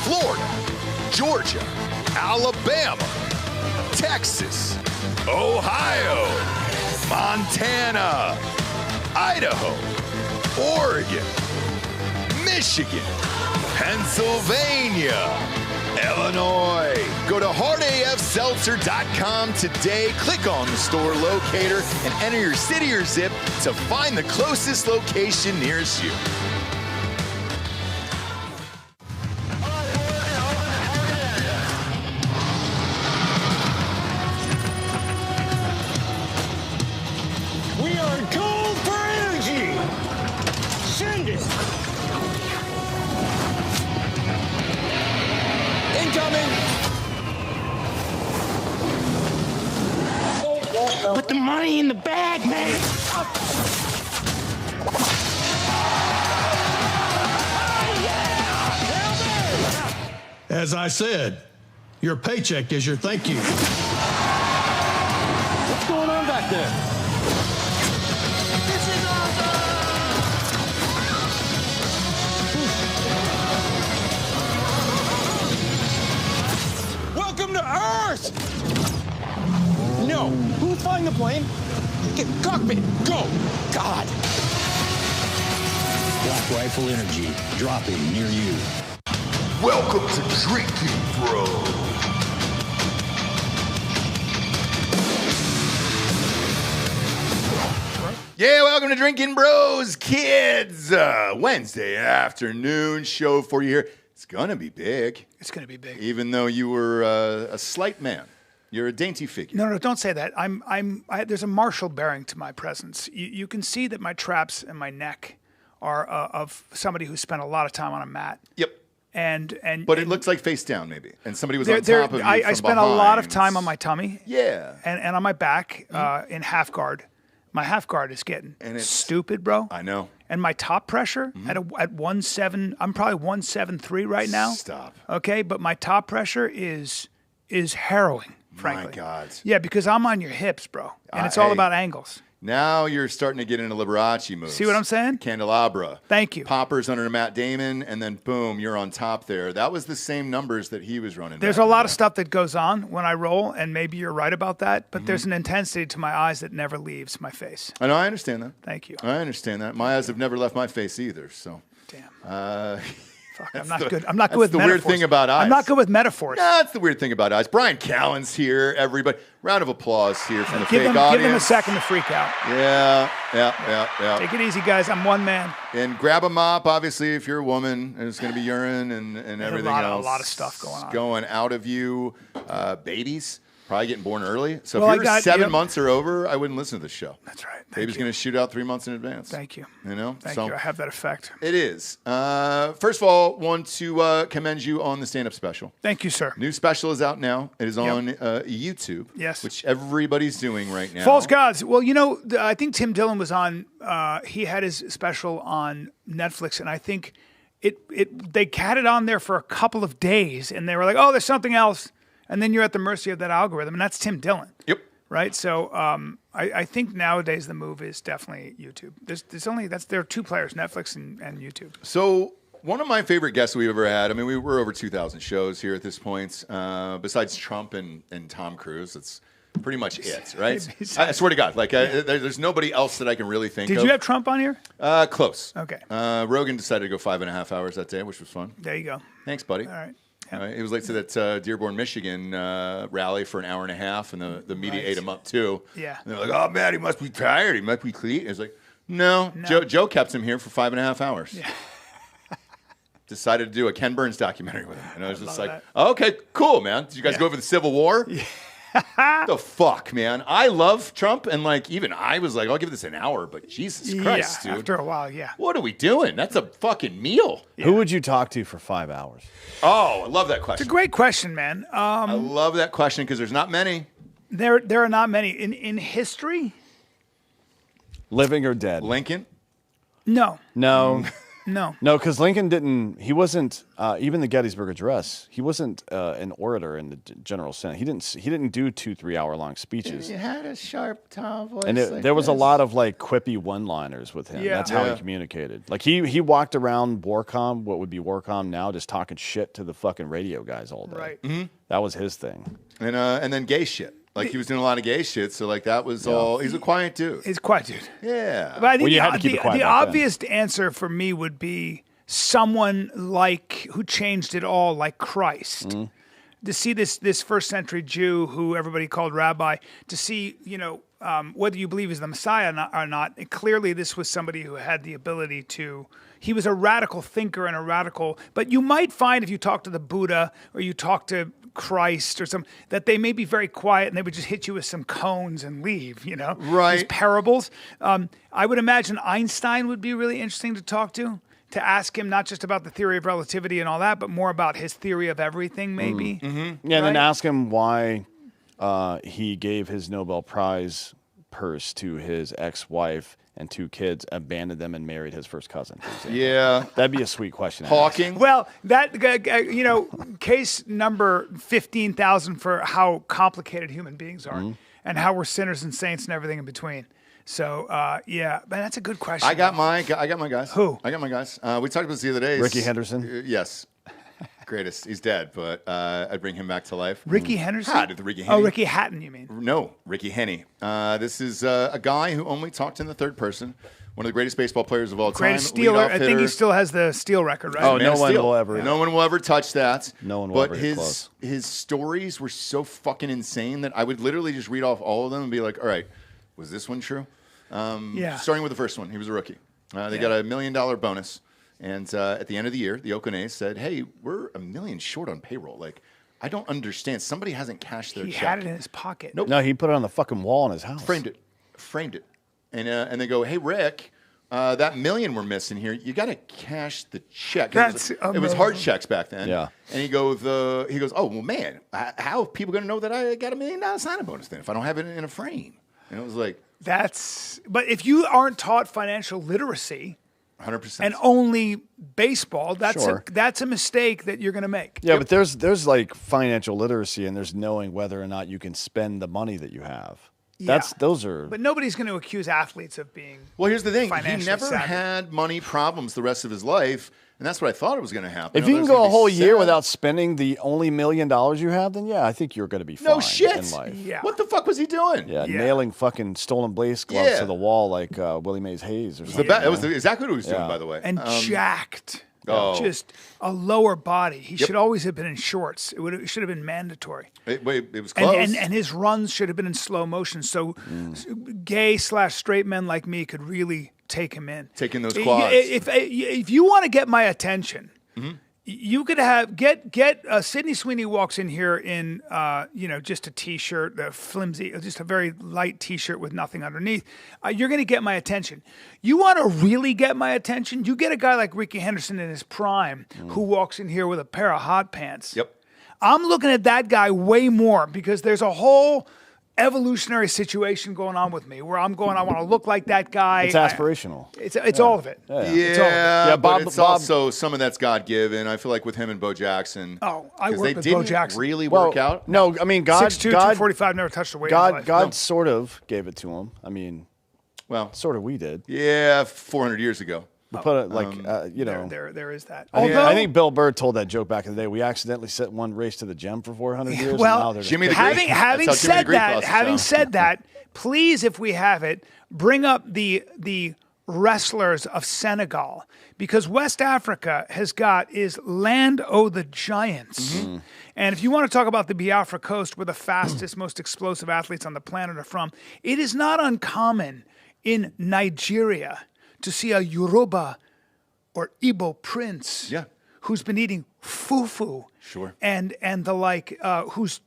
Florida, Georgia, Alabama, Texas, Ohio, Montana, Idaho, Oregon, Michigan, Pennsylvania, Illinois. Go to hardafseltzer.com today. Click on the store locator and enter your city or zip to find the closest location nearest you. We are gold for energy. Send it. Incoming! Put the money in the bag, man! As I said, your paycheck is your thank you. What's going on back there? This is awesome! Welcome to Earth! No. Who's flying the plane? Get cockpit. Go. God. Black Rifle Energy, dropping near you. Welcome to Drinkin Bro. Yeah, welcome to Drinkin Bros, kids. Wednesday afternoon show for you here. It's gonna be big. It's gonna be big. Even though you were a slight man. You're a dainty figure. No, don't say that. There's a martial bearing to my presence. You can see that my traps and my neck are of somebody who spent a lot of time on a mat. Yep. But it looks like face down maybe, and somebody was on top of you I spent behind. a lot of time on my tummy. Yeah. And on my back in half guard. My half guard is getting stupid, bro. I know. And my top pressure at 1.7, I'm probably 173 right now. Stop. Okay, but my top pressure is harrowing. Frankly. My God. Yeah, because I'm on your hips, bro. And it's all about angles. Now you're starting to get into Liberace moves. See what I'm saying? Candelabra. Thank you. Poppers under Matt Damon, and then boom, you're on top there. That was the same numbers that he was running. There's a lot of stuff that goes on when I roll, and maybe you're right about that, but there's an intensity to my eyes that never leaves my face. I know, I understand that. Thank you. I understand that. My eyes have never left my face either, so. Damn. Fuck, I'm not good with metaphors. That's the weird thing about eyes. I'm not good with metaphors. No, that's the weird thing about eyes. Bryan Callen's here, everybody. Round of applause here from the fake audience. Give them a second to freak out. Yeah. Take it easy, guys. I'm one man. And grab a mop, obviously, if you're a woman, and it's going to be urine and everything else. A lot of stuff going on. Going out of you. Babies, probably getting born early. So if you're 7 months or over, I wouldn't listen to this show. That's right. Baby's going to shoot out 3 months in advance. Thank you. You know? Thank you. I have that effect. It is. First of all, want to commend you on the stand-up special. Thank you, sir. New special is out now. It is on YouTube. Yes. Which everybody's doing right now. False Gods. Well, you know, I think Tim Dillon was on, he had his special on Netflix, and I think they had it on there for a couple of days, and they were like, oh, there's something else. And then you're at the mercy of that algorithm, and that's Tim Dillon. Yep. Right? So I think nowadays the move is definitely YouTube. There are two players, Netflix and YouTube. So one of my favorite guests we've ever had, I mean, we were over 2,000 shows here at this point. Besides Trump and Tom Cruise, it's pretty much it, right? I swear to God, there's nobody else that I can really think of. Did you have Trump on here? Close. Okay. Rogan decided to go 5.5 hours that day, which was fun. There you go. Thanks, buddy. All right. He was late to that Dearborn, Michigan rally for an hour and a half, and the media ate him up too. Yeah. And they're like, "Oh man, he must be tired. He must be clean." It's like, no. Joe kept him here for 5.5 hours. Yeah. Decided to do a Ken Burns documentary with him, and I was just like, oh, "Okay, cool, man. Did you guys go over the Civil War?" Yeah. The fuck, man. I love Trump, and even I was like, I'll give this an hour, but Jesus Christ, dude. After a while, yeah. What are we doing? That's a fucking meal. Yeah. Who would you talk to for 5 hours? Oh, I love that question. It's a great question, man. I love that question because there's not many. There are not many. In history? Living or dead? Lincoln? No. No. No. No, because Lincoln didn't. He wasn't even the Gettysburg Address. He wasn't an orator in the general sense. He didn't do 2-3 hour long speeches. He had a sharp, tall voice. And there was a lot of like quippy one-liners with him. Yeah. That's how he communicated. Like he walked around Warcom, what would be Warcom now, just talking shit to the fucking radio guys all day. Right. Mm-hmm. That was his thing. And then gay shit. Like he was doing a lot of gay shit, so like that was all. He's a quiet dude. He's a quiet dude. Yeah. But I think you had to keep it quiet the back then. obvious answer for me would be someone like who changed it all, like Christ. To see this first century Jew who everybody called rabbi, to see whether you believe he's the Messiah or not. Clearly, this was somebody who had the ability to. He was a radical thinker and a radical. But you might find if you talk to the Buddha or you talk to Christ or that they may be very quiet and they would just hit you with some cones and leave, Right. These parables. I would imagine Einstein would be really interesting to talk to ask him not just about the theory of relativity and all that, but more about his theory of everything, maybe. Yeah, and then ask him why he gave his Nobel Prize purse to his ex-wife and 2 kids, abandoned them, and married his first cousin. For example. Yeah. That'd be a sweet question. to ask. Hawking. Well, that case number 15,000 for how complicated human beings are and how we're sinners and saints and everything in between. So, man, that's a good question. I got my guys. Who? I got my guys. We talked about this the other day. Ricky Henderson? Yes. Greatest. He's dead, but I'd bring him back to life. Ricky Henderson? How did the Ricky Oh, Henny? Ricky Hatton, you mean? No, Ricky Henny. This is a guy who only talked in the third person. One of the greatest baseball players of all time. Greatest stealer. Leadoff I think hitter. he still has the steal record, right? Oh, Man no of one Steel. will ever- No one will ever touch that. No one will But ever get close. his stories were so fucking insane that I would literally just read off all of them and be like, all right, was this one true? Yeah. Starting with the first one, he was a rookie. They got a $1 million bonus, and at the end of the year, the Oakland A's said, "Hey, we're $1 million short on payroll. Like, I don't understand. Somebody hasn't cashed their He check." had it in his pocket. Nope. No, he put it on the fucking wall in his house. Framed it, and they go, "Hey, Rick, that $1 million we're missing here. You got to cash the check." That's it was hard amazing. checks back then. Yeah. And he goes, "Oh well, man, how are people going to know that I got $1 million signing bonus then if I don't have it in a frame?" And it was like But if you aren't taught financial literacy 100%. and only baseball, Sure. that's a mistake that you're going to make. Yeah, but there's like financial literacy, and there's knowing whether or not you can spend the money that you have. Those are. But nobody's going to accuse athletes of being. Well, here's the thing. He financially never savvy. had money problems the rest of his life, and that's what I thought it was going to happen. If I you thought can it was go gonna a be whole year sad. without spending the only $1 million you have, then yeah, I think you're going to be fine No shit. in life. Yeah. What the fuck was he doing? Yeah, Yeah. nailing fucking stolen base gloves Yeah. to the wall like Willie Mays Hayes or The something. ba- It was exactly what he was doing, Yeah. by the way. And jacked. Oh. Just a lower body. He should always have been in shorts. It should have been mandatory. It was close. And his runs should have been in slow motion. So gay/straight men like me could really take him in. Taking those quads. If you want to get my attention, Mm-hmm. you could get Sydney Sweeney walks in here in just a t-shirt, a flimsy, just a very light t-shirt with nothing underneath. You're going to get my attention. You want to really get my attention? You get a guy like Ricky Henderson in his prime who walks in here with a pair of hot pants. Yep. I'm looking at that guy way more because there's a whole evolutionary situation going on with me where I'm going, I want to look like that guy. It's aspirational. It's all of it. Yeah, It's all of it. Yeah, but Bob- it's Bob- also some of that's God given. I feel like with him and Bo Jackson. Oh, I 'cause worked they with didn't Bo Jackson. really Well, work out. no, I mean God. 6'2", God, 245, never touched a weight in his life. God sort of gave it to him. I mean, Well, sort of we did. yeah, 400 years ago. We put it like There is that. I think Bill Burr told that joke back in the day. We accidentally set one race to the gym for 400 years. and now Well, they're just Jimmy the picking- Greek. having That's how Jimmy the said Greek that, lost his having job. said that, please, if we have it, bring up the wrestlers of Senegal because West Africa is land o' the giants. Mm-hmm. And if you want to talk about the Biafra coast, where the fastest, most explosive athletes on the planet are from, it is not uncommon in Nigeria to see a Yoruba or Igbo prince Yeah. who's been eating fufu. Sure. And the like, who's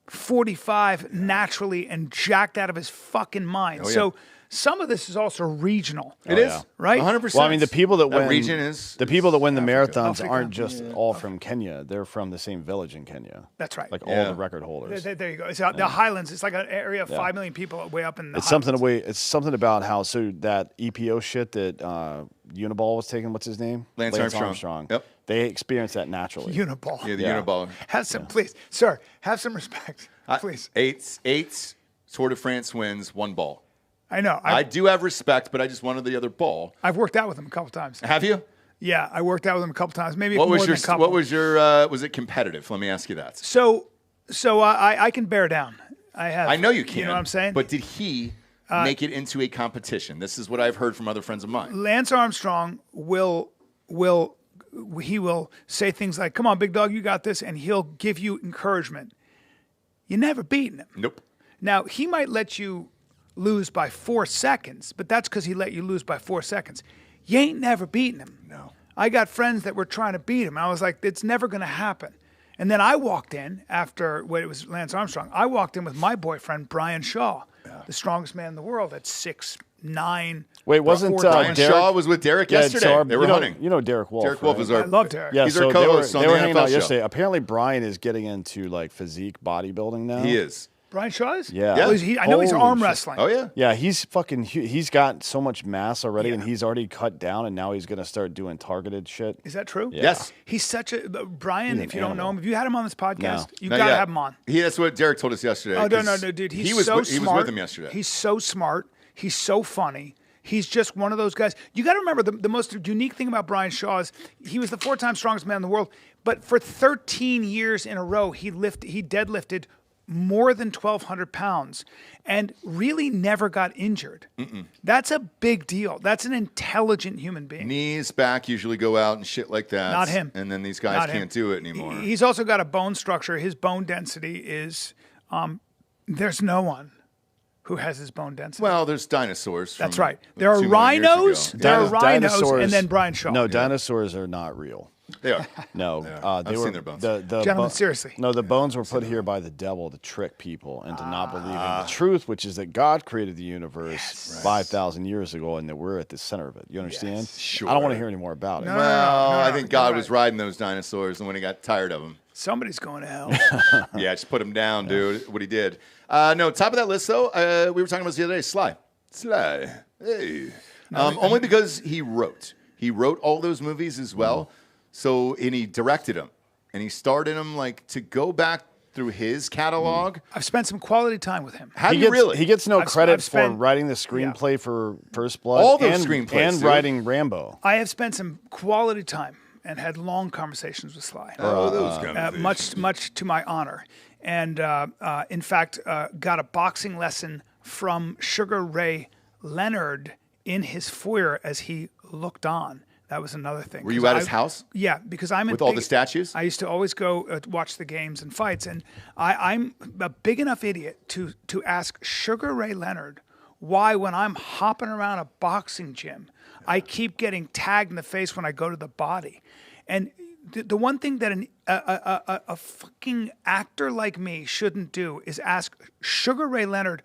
245 naturally and jacked out of his fucking mind. Oh, yeah. So some of this is also regional. It is right? 100%. Well, I mean, the people that win region is the people that win the Africa. marathons Africa. aren't just all from Kenya. They're from the same village in Kenya. That's right. Like all the record holders. There you go. It's the Highlands. It's like an area of 5 million people way up in the It's Highlands. It's something about how that EPO shit that Uniball was taking. What's his name? Lance Armstrong. Yep. They experienced that naturally. Uniball. Yeah, the Uniballer. Have some, please, sir. Have some respect, please. Eight Tour de France wins, 1 ball. I know. I do have respect, but I just wanted the other ball. I've worked out with him a couple times. Have you? Yeah, I worked out with him a couple times. Maybe What more was than a couple. was it competitive? Let me ask you that. So I can bear down. I have. I know you can. You know what I'm saying? But did he make it into a competition? This is what I've heard from other friends of mine. Lance Armstrong will say things like, "Come on, big dog, you got this," and he'll give you encouragement. You never beaten him. Nope. Now, he might let you lose by 4 seconds, but that's because he let you lose by 4 seconds. You ain't never beaten him. No. I got friends that were trying to beat him. I was like, it's never going to happen. And then I walked in after when it was Lance Armstrong. I walked in with my boyfriend, Brian Shaw, the strongest man in the world at 6'9". Wait, wasn't Brian Derek Shaw was with Derek yesterday. They were hunting. You know Derek Wolf. Derek Wolf right? is our. I love Derek. Yeah, He's so our co-host on they the were hanging NFL out show. yesterday. Apparently, Brian is getting into like physique bodybuilding now. He is. Brian Shaw is? Yeah. Yeah. Oh, I know he's Holy arm shit. wrestling. Oh yeah. Yeah, he's fucking. He's got so much mass already, Yeah. and he's already cut down, and now he's gonna start doing targeted shit. Is that true? Yeah. Yes. He's such a Brian. He's If an you don't know animal. him, have you had him on this podcast? No. You Not got to yet. have him on. That's what Derek told us yesterday. Oh no, 'cause dude. He's he was so he smart. was with him yesterday. He's so smart. He's so funny. He's just one of those guys. You got to remember the most unique thing about Brian Shaw is he was the 4-time strongest man in the world, but for 13 years in a row, he deadlifted more than 1,200 pounds and really never got injured. That's a big deal. That's an intelligent human being. Knees, back usually go out and shit like that. Not him. And then these guys Not him. can't do it anymore. He's also got a bone structure. His bone density is, there's no one who has his bone density. Well, there's dinosaurs. That's from right. There are 2 million years rhinos. ago. There are Dinosaurs- rhinos, and then Brian Shaw. No, dinosaurs are not real. They are. No, they I've were seen their bones. The Gentlemen, seriously. No, the bones were put here by the devil to trick people and to not believe in the truth, which is that God created the universe 5,000 years ago, and that we're at the center of it. You understand? Sure. I don't want to hear any more about it. Well, I think you're God right. was riding those dinosaurs, and when he got tired of them, Somebody's going to hell. yeah, just put him down, dude. What he did. No, top of that list though. We were talking about this the other day. Sly. Hey. Only because he wrote. He wrote all those movies as well. So, and he directed them, and he starred in them. Like to go back through his catalog. I've spent some quality time with him. How do He you gets, really? he gets no I've credit spent- for writing the screenplay for First Blood. All those and, screenplays, and dude. writing Rambo. I have spent some quality time and had long conversations with Sly. Oh, those conversations. Much to my honor. And in fact, got a boxing lesson from Sugar Ray Leonard in his foyer as he looked on. That was another thing. Were you 'Cause at his house? Yeah, because I'm With all the statues? I used to always go watch the games and fights, and I'm a big enough idiot to ask Sugar Ray Leonard why, when I'm hopping around a boxing gym, I keep getting tagged in the face when I go to the body. And the one thing that a fucking actor like me shouldn't do is ask Sugar Ray Leonard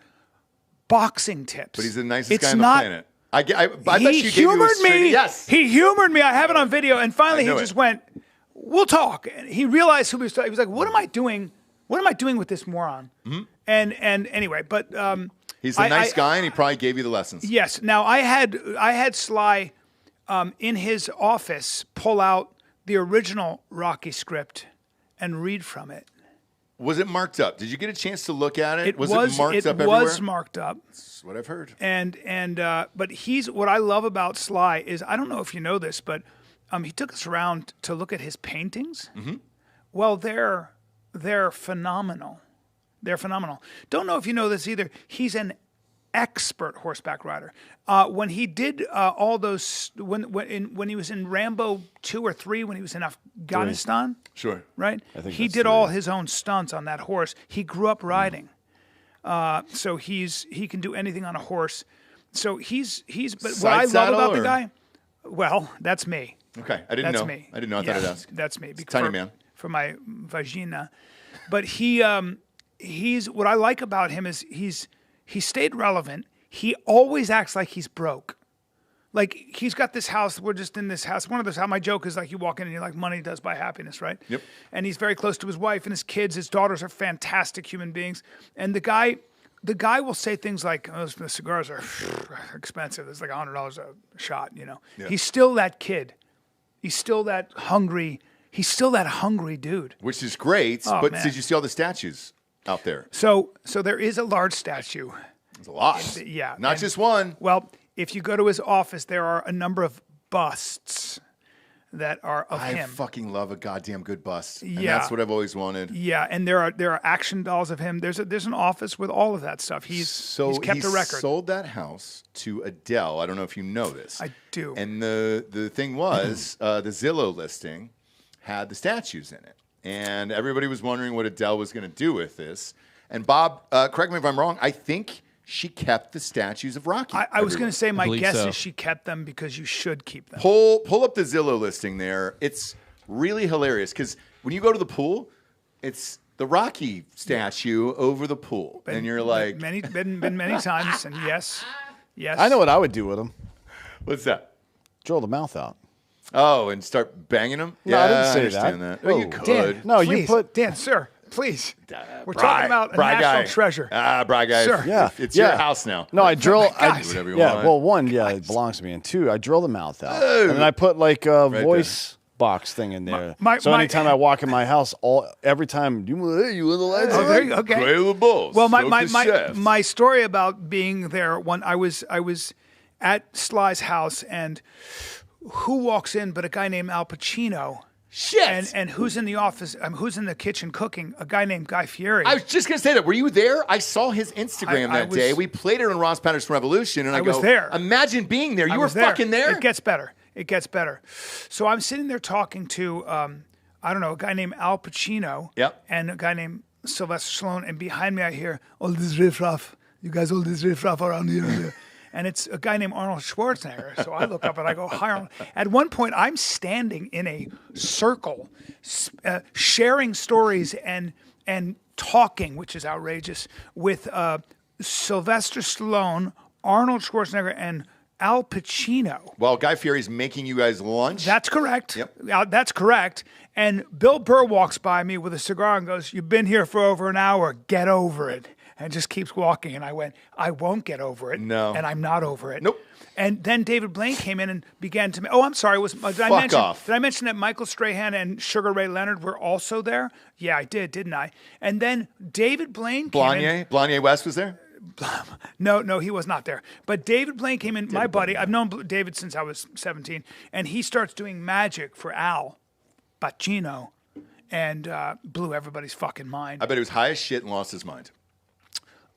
boxing tips. But he's the nicest It's guy on the not- planet. I bet he you gave humored you a straight, me. Yes. He humored me. I have it on video. And finally, I he knew just it. went, "We'll talk." And he realized who he was talking. He was like, "What am I doing? What am I doing with this moron?" And anyway, but He's a nice guy, and he probably gave you the lessons. yes. Now I had Sly in his office pull out the original Rocky script and read from it. Was it marked up? Did you get a chance to look at it? It was it marked up It was everywhere? marked up. That's what I've heard. But he's what I love about Sly is I don't know if you know this, but he took us around to look at his paintings. Mm-hmm. Well, they're phenomenal. They're phenomenal. Don't know if you know this either. He's an expert horseback rider. When he did all those when he was in Rambo 2 or 3, when he was in Afghanistan, Sure. right? I think He that's did all 3. his own stunts on that horse. He grew up riding. So he can do anything on a horse. So he's but what Side I love saddle about the or- guy, well, that's me. Okay, I didn't That's know. me. I didn't know. I thought I'd ask. That's me. Tiny man. For my vagina. But he's what I like about him is he stayed relevant. he always acts like he's broke. Like, he's got this house. We're just in this house. One of those, my joke is like, you walk in and you're like, money does buy happiness, right? Yep. And he's very close to his wife and his kids. His daughters are fantastic human beings. And the guy will say things like, oh, the cigars are expensive. It's like $100 a shot, you know. Yeah. He's still that kid. He's still that hungry. He's still that hungry dude. Which is great, Oh, but man. did you see all the statues out there? So there is a large statue. There's a lot. Yeah. Not and- just one. Well, if you go to his office, there are a number of busts that are of I him. fucking love a goddamn good bust. And Yeah. that's what I've always wanted. Yeah, and there are action dolls of him. There's an office with all of that stuff. He's kept a record. Sold that house to Adele. I don't know if you know this. I do. And the thing was, the Zillow listing had the statues in it. And everybody was wondering what Adele was going to do with this. And Bob, correct me if I'm wrong, I think she kept the statues of Rocky. I was going to say my believe guess so. is she kept them because you should keep them. Pull up the Zillow listing there. It's really hilarious because when you go to the pool, it's the Rocky statue over the pool. And you're like, been many times, and yes. I know what I would do with them. what's that? Drill the mouth out. Oh, and start banging them? No, I didn't say understand that. Well, you Oh. could. Dan, No, you please, put- Dan, sir, please. We're Bri- talking about a Bri national guy. treasure. Bri guy. Sir. Yeah, It's yeah. your house now. No, I drill. Guys. Do whatever you Yeah, want. well, one, it belongs to me, and two, I drill the mouth out, and then I put like a there. voice box thing in there. My- so my- anytime I walk in my house, every time you in the lights. Oh, there you go. Okay. Play the bulls. Well, Soak the chef. my story about being there when I was at Sly's house, and who walks in but a guy named Al Pacino. Shit. And who's in the office? Who's in the kitchen cooking? A guy named Guy Fieri. I was just going to say that. Were you there? I saw his Instagram I that was- day. We played it on Ross Patterson Revolution, and I was go, there. Imagine being there. I You were was there. fucking there? It gets better. It gets better. So I'm sitting there talking to, I don't know, a guy named Al Pacino. Yep. And a guy named Sylvester Stallone. And behind me, I hear all this riffraff. You guys, all this riffraff around here. And it's a guy named Arnold Schwarzenegger. So I look up and I go, hi, Arnold. At one point, I'm standing in a circle, sharing stories and talking, which is outrageous, with Sylvester Stallone, Arnold Schwarzenegger, and Al Pacino. Well, Guy Fieri's making you guys lunch. That's correct. Yep. That's correct. And Bill Burr walks by me with a cigar and goes, "You've been here for over an hour. Get over it." And just keeps walking. And I went, "I won't get over it." No. And I'm not over it. Nope. And then David Blaine came in and began to. Oh, I'm sorry. Did I mention that Michael Strahan and Sugar Ray Leonard were also there? Yeah, I did, didn't I? And then David Blaine came in. Blanye West was there? No, he was not there. But David Blaine came in, my buddy. I've known David since I was 17. And he starts doing magic for Al Pacino and blew everybody's fucking mind. I bet he was high as shit and lost his mind.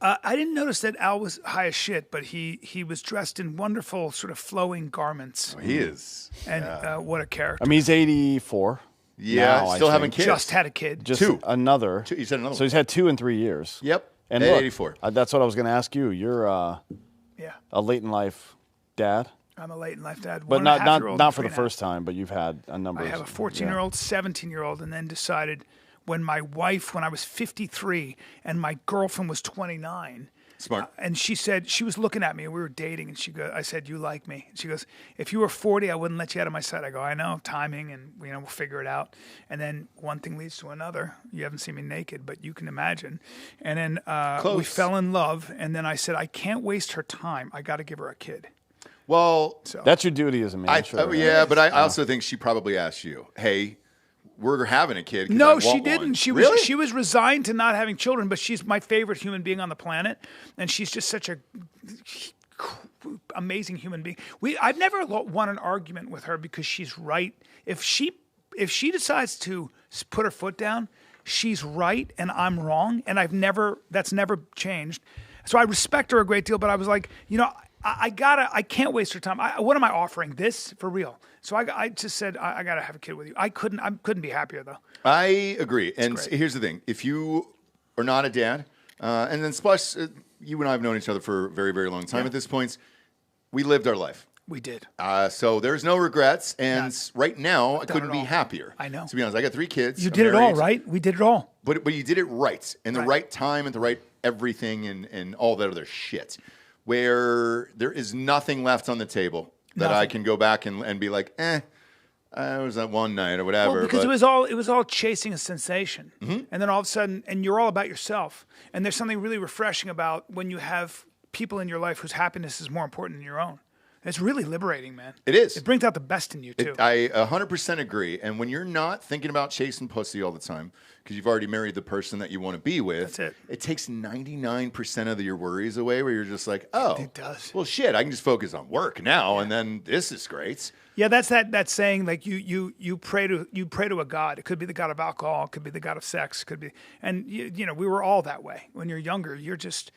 I didn't notice that Al was high as shit, but he was dressed in wonderful sort of flowing garments. He is. And what a character. I mean, he's 84. Yeah, now, I still think. having kids. Just had a kid. Just Two. another. You said another So one. he's had 2 in 3 years. Yep. And At look, 84. That's what I was going to ask you. You're Yeah. a late in life dad, I'm a late in life dad. but 1.5-year-old not and for the 3.5. first time. But you've had a number. I have a 14-year-old, 17-year-old, and then decided when my wife, when I was 53, and my girlfriend was 29. Smart. And she said, she was looking at me, and we were dating, and I said, "You like me?" And she goes, "If you were 40, I wouldn't let you out of my sight." I go, "I know, timing, and we'll figure it out." And then one thing leads to another. You haven't seen me naked, but you can imagine. And then we Close. fell in love, and then I said, "I can't waste her time. I got to give her a kid." Well, That's your duty as a man. sure, right? yeah, but I also think she probably asked you, "Hey, we're having a kid." 'cause I No, want she didn't. one." She Really? was resigned to not having children, but she's my favorite human being on the planet, and she's just such a amazing human being. I've never won an argument with her because she's right. If she decides to put her foot down, she's right and I'm wrong, and that's never changed. So I respect her a great deal, but I was like, I can't waste her time. What am I offering? This for real? So I just said I gotta have a kid with you. I couldn't be happier though. I agree. And great. here's the thing: if you are not a dad, and then plus you and I have known each other for a very, very long time. At this point, we lived our life. We did. So there's no regrets, and right now I done couldn't it be all. happier. I know. To be honest, I got 3 kids. You I'm did it all, married. right? We did it all. But you did it right, in the Right. right time, and the right everything, and all that other shit. where there is nothing left on the table that I can go back and be like, I was at one night or whatever. Well, because it was all chasing a sensation, and then all of a sudden, and you're all about yourself. And there's something really refreshing about when you have people in your life whose happiness is more important than your own. It's really liberating, man. It is. It brings out the best in you too. I 100% agree. And when you're not thinking about chasing pussy all the time because you've already married the person that you want to be with, that's it. It takes 99% of your worries away. Where you're just like, oh, it does. Well, shit, I can just focus on work now, and then this is great. Yeah, that's that saying. Like you pray to a god. It could be the god of alcohol. It could be the god of sex. Could be, and you know, we were all that way. When you're younger, you're just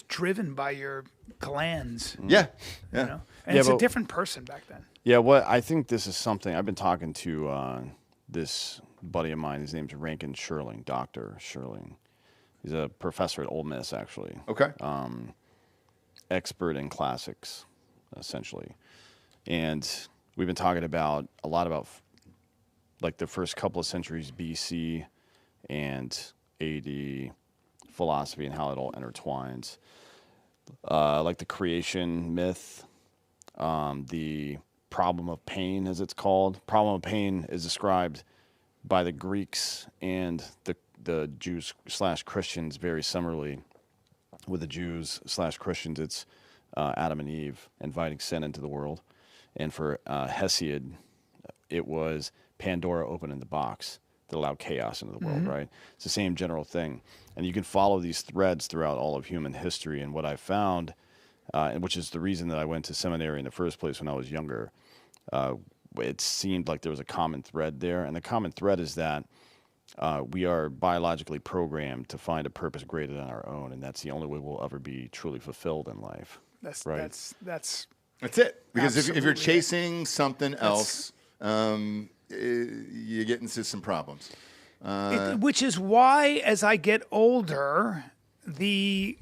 driven by your glands. Yeah, yeah. You know? And it's a different person back then. Yeah, what I think this is something I've been talking to this buddy of mine. His name's Rankin Sherling, Dr. Sherling. He's a professor at Ole Miss, actually. Okay. Expert in classics, essentially. And we've been talking about a lot about like the first couple of centuries BC and AD philosophy and how it all intertwines. Like the creation myth, the problem of pain, as it's called. Problem of pain is described by the Greeks and the Jews / Christians very similarly. With the Jews / Christians, it's Adam and Eve inviting sin into the world. And for Hesiod, it was Pandora opening the box that allowed chaos into the world, right? It's the same general thing. And you can follow these threads throughout all of human history. And what I found, and which is the reason that I went to seminary in the first place when I was younger, it seemed like there was a common thread there. And the common thread is that we are biologically programmed to find a purpose greater than our own. And that's the only way we'll ever be truly fulfilled in life. That's it. Because if you're Absolutely. chasing something else, you get into some problems. Which is why, as I get older, the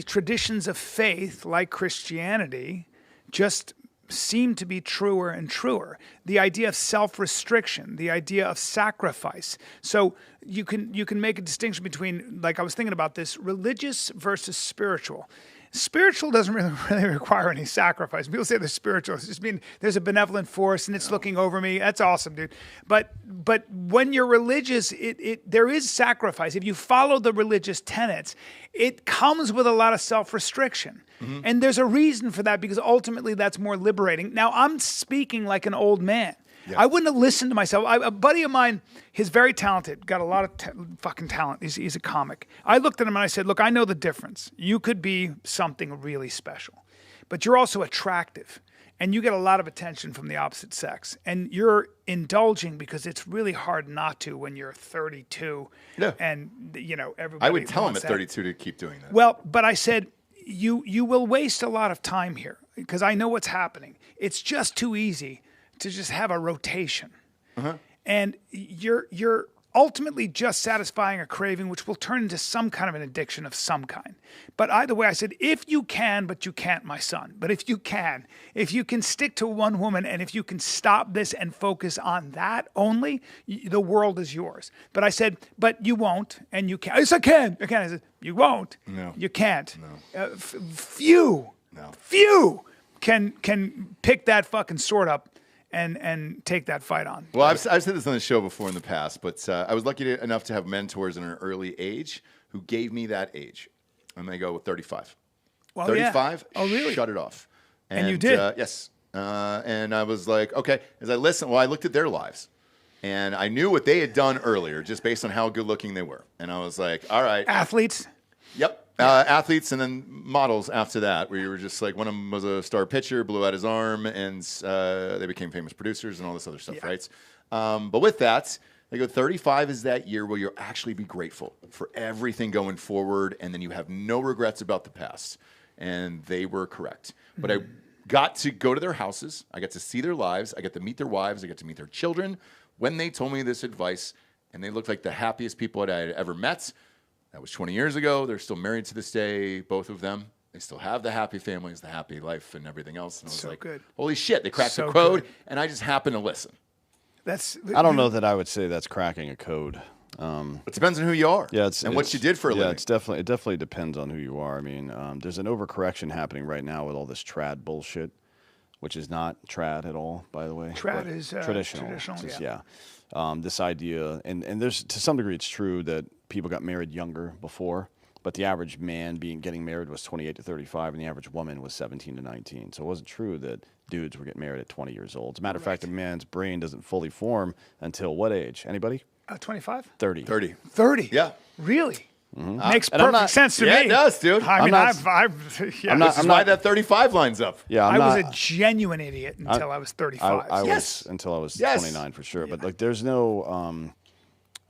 traditions of faith, like Christianity, just seem to be truer and truer. The idea of self-restriction, the idea of sacrifice. So you can make a distinction between, like I was thinking about this, religious versus spiritual. Spiritual doesn't really require any sacrifice. People say they're spiritual. It's just mean there's a benevolent force and it's looking over me. That's awesome, dude. But when you're religious, there is sacrifice. If you follow the religious tenets, it comes with a lot of self-restriction. And there's a reason for that because ultimately that's more liberating. Now, I'm speaking like an old man. Yeah. I wouldn't have listened to myself. A buddy of mine, he's very talented, got a lot of fucking talent. He's a comic. I looked at him and I said, look, I know the difference. You could be something really special, but you're also attractive and you get a lot of attention from the opposite sex. And you're indulging because it's really hard not to when you're 32. Yeah. And, you know, everybody I would tell him at that. 32 to keep doing that. Well, but I said, you will waste a lot of time here because I know what's happening. It's just too easy to just have a rotation. And you're ultimately just satisfying a craving, which will turn into some kind of an addiction of some kind. But either way, I said, if you can, but you can't, my son. But if you can stick to one woman and if you can stop this and focus on that only, the world is yours. But I said, but you won't and you can't. I said, I can. I said, you won't. No. You can't. No. Few can pick that fucking sword up and take that fight on. Well, I've said this on the show before in the past, but I was lucky enough to have mentors in an early age who gave me that age. I'm going to go with 35. Well, 35, yeah. Oh, really? Shut it off. And you did? Yes. And I was like, okay, as I listened, I looked at their lives. And I knew what they had done earlier just based on how good looking they were. And I was like, all right. Athletes? Yep. Athletes and then models after that, where you were just like, one of them was a star pitcher, blew out his arm, and they became famous producers and all this other stuff, right? But with that, they go 35 is that year where you'll actually be grateful for everything going forward, and then you have no regrets about the past. And they were correct. But I got to go to their houses. I got to see their lives. I got to meet their wives. I got to meet their children. When they told me this advice, and they looked like the happiest people that I had ever met. That was 20 years ago. They're still married to this day, both of them. They still have the happy families, the happy life, and everything else. And I was So like, good. holy shit, they cracked So the code, good. and I just happened to listen. That's I don't know that I would say that's cracking a code. It depends on who you are. Yeah, and what you did for a living. It definitely depends on who you are. I mean, there's an overcorrection happening right now with all this trad bullshit, which is not trad at all, by the way. Trad is traditional. Just, yeah. This idea, and there's to some degree it's true that people got married younger before, but the average man getting married was 28 to 35, and the average woman was 17 to 19. So it wasn't true that dudes were getting married at 20 years old. As a matter of fact, a man's brain doesn't fully form until what age? Anybody? 25? 30. 30? Yeah. Really? Mm-hmm. Makes perfect sense to me. Yeah, it does, dude. I mean, This is why that 35 lines up. Yeah, I was a genuine idiot until I was 35. I was until I was 29 for sure. But like, there's no. I'm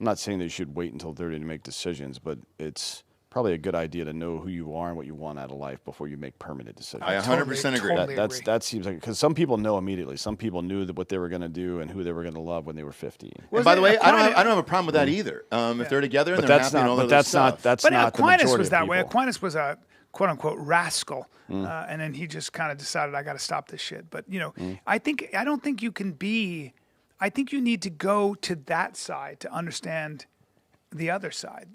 not saying that you should wait until 30 to make decisions, but it's probably a good idea to know who you are and what you want out of life before you make permanent decisions. I 100% agree. Totally agree. That seems like, because some people know immediately. Some people knew what they were going to do and who they were going to love when they were 50. And by the way, I don't have a problem with that either. If they're together and they're happy and all that other stuff. That's but not Aquinas the majority was that of way. people. Aquinas was a quote unquote rascal, and then he just kind of decided I got to stop this shit. But I don't think you can be. I think you need to go to that side to understand the other side.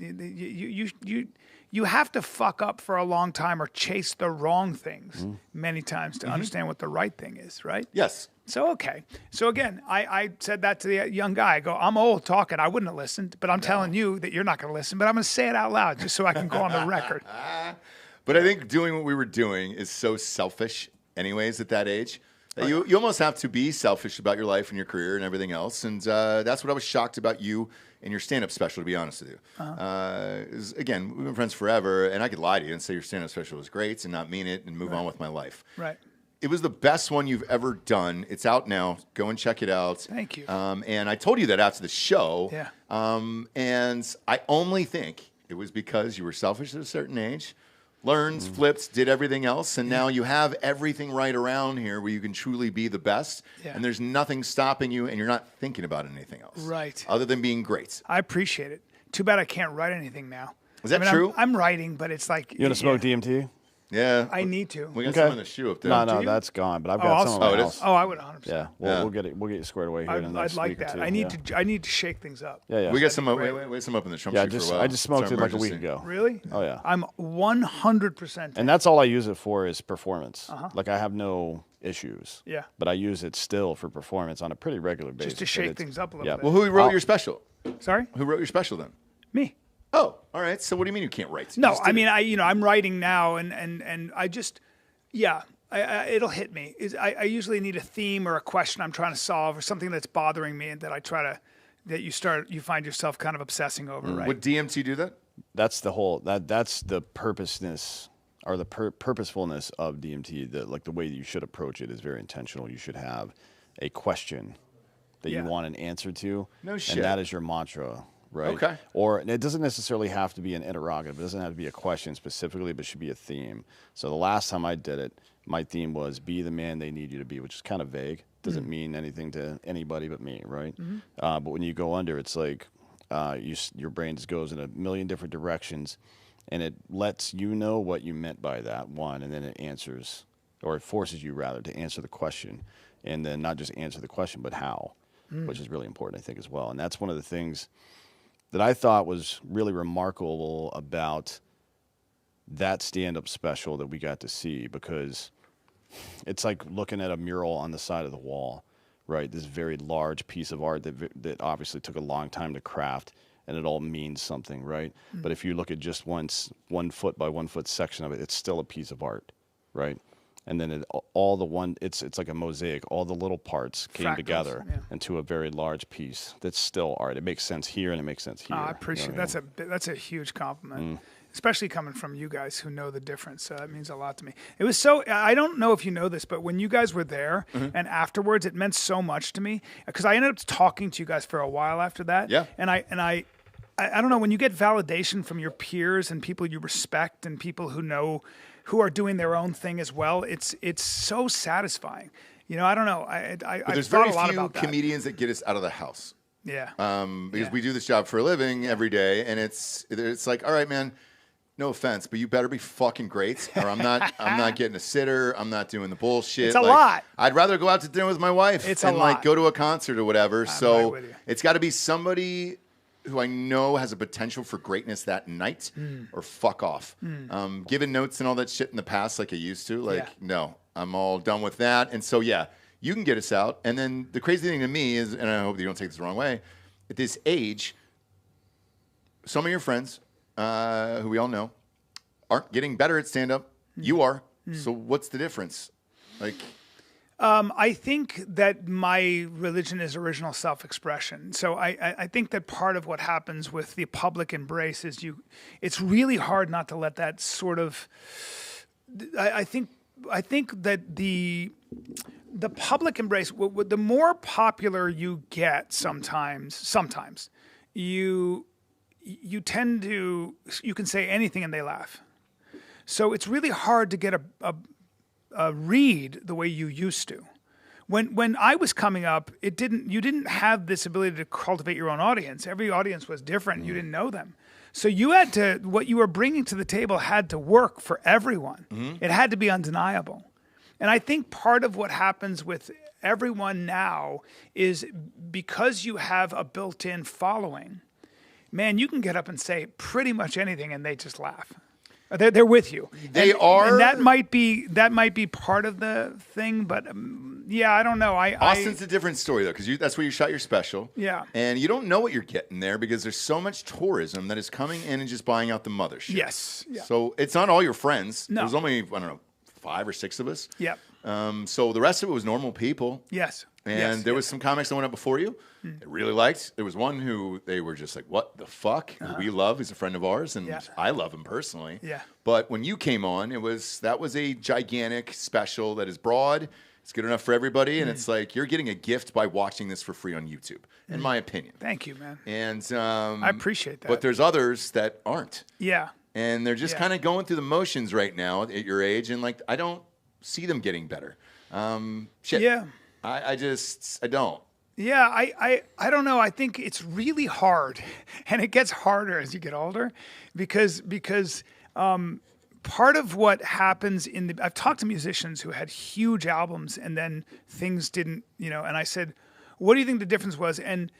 You have to fuck up for a long time or chase the wrong things many times to understand what the right thing is, right? Yes. So, okay. So, again, I said that to the young guy. I go, I'm old talking. I wouldn't have listened, but I'm telling you that you're not going to listen, but I'm going to say it out loud just so I can go on the record. But I think doing what we were doing is so selfish anyways at that age. You almost have to be selfish about your life and your career and everything else. And that's what I was shocked about you and your stand-up special, to be honest with you. Again, we've been friends forever, and I could lie to you and say your stand-up special was great and not mean it and move on with my life. Right. It was the best one you've ever done. It's out now. Go and check it out. Thank you. And I told you that after the show. Yeah. And I only think it was because you were selfish at a certain age, learned, flipped, did everything else, and now you have everything right around here where you can truly be the best, and there's nothing stopping you, and you're not thinking about anything else. Right. Other than being great. I appreciate it. Too bad I can't write anything now. Is that true? I'm writing, but it's like... You want to smoke DMT? Yeah. I need to. We got some in the shoe up there. No, that's gone, but I've got some in my house. Oh, I would 100%. Yeah, we'll get it. We'll get you squared away here in the next I'd like week or that. two. I need to shake things up. Yeah. We got some up. Wait, some up in the Trump shoe for a while. I just smoked it like a week ago. Really? Oh yeah. I'm 100%. And that's all I use it for is performance. Like I have no issues. Yeah. But I use it still for performance on a pretty regular basis. Just to shake things up a little bit. Well, who wrote your special? Sorry? Who wrote your special then? Me. Oh, all right. So what do you mean you can't write? No, I mean, I'm writing now, and I just, it'll hit me. I usually need a theme or a question I'm trying to solve or something that's bothering me, and that I try to, you find yourself kind of obsessing over, right? Would DMT do that? That's the whole, that's the purposeness or the purposefulness of DMT. Like the way that you should approach it is very intentional. You should have a question that you want an answer to. No shit. And that is your mantra. Right. Okay. Or it doesn't necessarily have to be an interrogative. It doesn't have to be a question specifically, but it should be a theme. So the last time I did it, my theme was be the man they need you to be, which is kind of vague. Doesn't mean anything to anybody but me, right? But when you go under, it's like your brain just goes in a million different directions, and it lets you know what you meant by that one, and then it answers, or it forces you rather to answer the question, and then not just answer the question, but how, which is really important, I think, as well. And that's one of the things that I thought was really remarkable about that stand-up special that we got to see, because it's like looking at a mural on the side of the wall, right? This very large piece of art that obviously took a long time to craft, and it all means something, right? But if you look at just 1 foot by 1 foot section of it, it's still a piece of art, right? And then it's like a mosaic. All the little parts came together into a very large piece that's still art. It makes sense here and it makes sense here. I appreciate that's a huge compliment, especially coming from you guys who know the difference. It means a lot to me. It was so, I don't know if you know this, but when you guys were there and afterwards, it meant so much to me because I ended up talking to you guys for a while after that. Yeah. And I don't know, when you get validation from your peers and people you respect and people who are doing their own thing as well, it's so satisfying. I don't know. There's thought very a lot few about that. comedians that get us out of the house. Yeah. Because we do this job for a living every day, and it's like, all right, man, no offense, but you better be fucking great, or I'm not getting a sitter. I'm not doing the bullshit. It's a lot. I'd rather go out to dinner with my wife It's and a lot. Go to a concert or whatever. I'm So right with you. it's got to be somebody who I know has a potential for greatness that night, or fuck off. Giving notes and all that shit in the past like I used to, no, I'm all done with that. And so, yeah, you can get us out. And then the crazy thing to me is, and I hope that you don't take this the wrong way, at this age, some of your friends, who we all know, aren't getting better at stand-up. You are. So what's the difference? Like... I think that my religion is original self-expression. So I think that part of what happens with the public embrace is it's really hard not to let that sort of, I think that the public embrace, the more popular you get sometimes you tend to, you can say anything and they laugh. So it's really hard to get a read the way you used to. When I was coming up, you didn't have this ability to cultivate your own audience. Every audience was different. You didn't know them. So you had to, what you were bringing to the table had to work for everyone. It had to be undeniable. And I think part of what happens with everyone now is because you have a built-in following, man, you can get up and say pretty much anything and they just laugh. They're with you. They are. And that might be part of the thing, but yeah, I don't know. Austin's a different story though, because that's where you shot your special. Yeah. And you don't know what you're getting there because there's so much tourism that is coming in and just buying out the mothership. Yes. Yeah. So it's not all your friends. No. There's only, I don't know, 5 or 6 of us. Yep. So the rest of it was normal people. Yes. And there was some comics that went up before you. I really liked. There was one who they were just like, what the fuck? Who we love. He's a friend of ours, and I love him personally. Yeah. But when you came on, that was a gigantic special that is broad. It's good enough for everybody, and it's like you're getting a gift by watching this for free on YouTube, in my opinion. Thank you, man. And I appreciate that. But there's others that aren't. Yeah. And they're just kind of going through the motions right now at your age, and like I don't see them getting better. Shit. Yeah. I don't. Yeah, I don't know. I think it's really hard, and it gets harder as you get older, because part of what happens I've talked to musicians who had huge albums and then things didn't, and I said, what do you think the difference was? And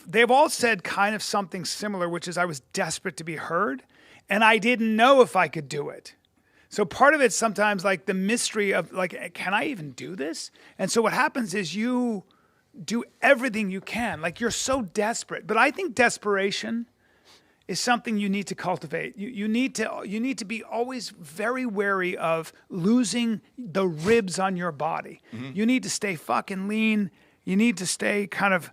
they've all said kind of something similar, which is I was desperate to be heard, and I didn't know if I could do it. So part of it's sometimes like the mystery of like, can I even do this? And so what happens is you do everything you can. Like you're so desperate. But I think desperation is something you need to cultivate. You need to be always very wary of losing the ribs on your body. You need to stay fucking lean. You need to stay kind of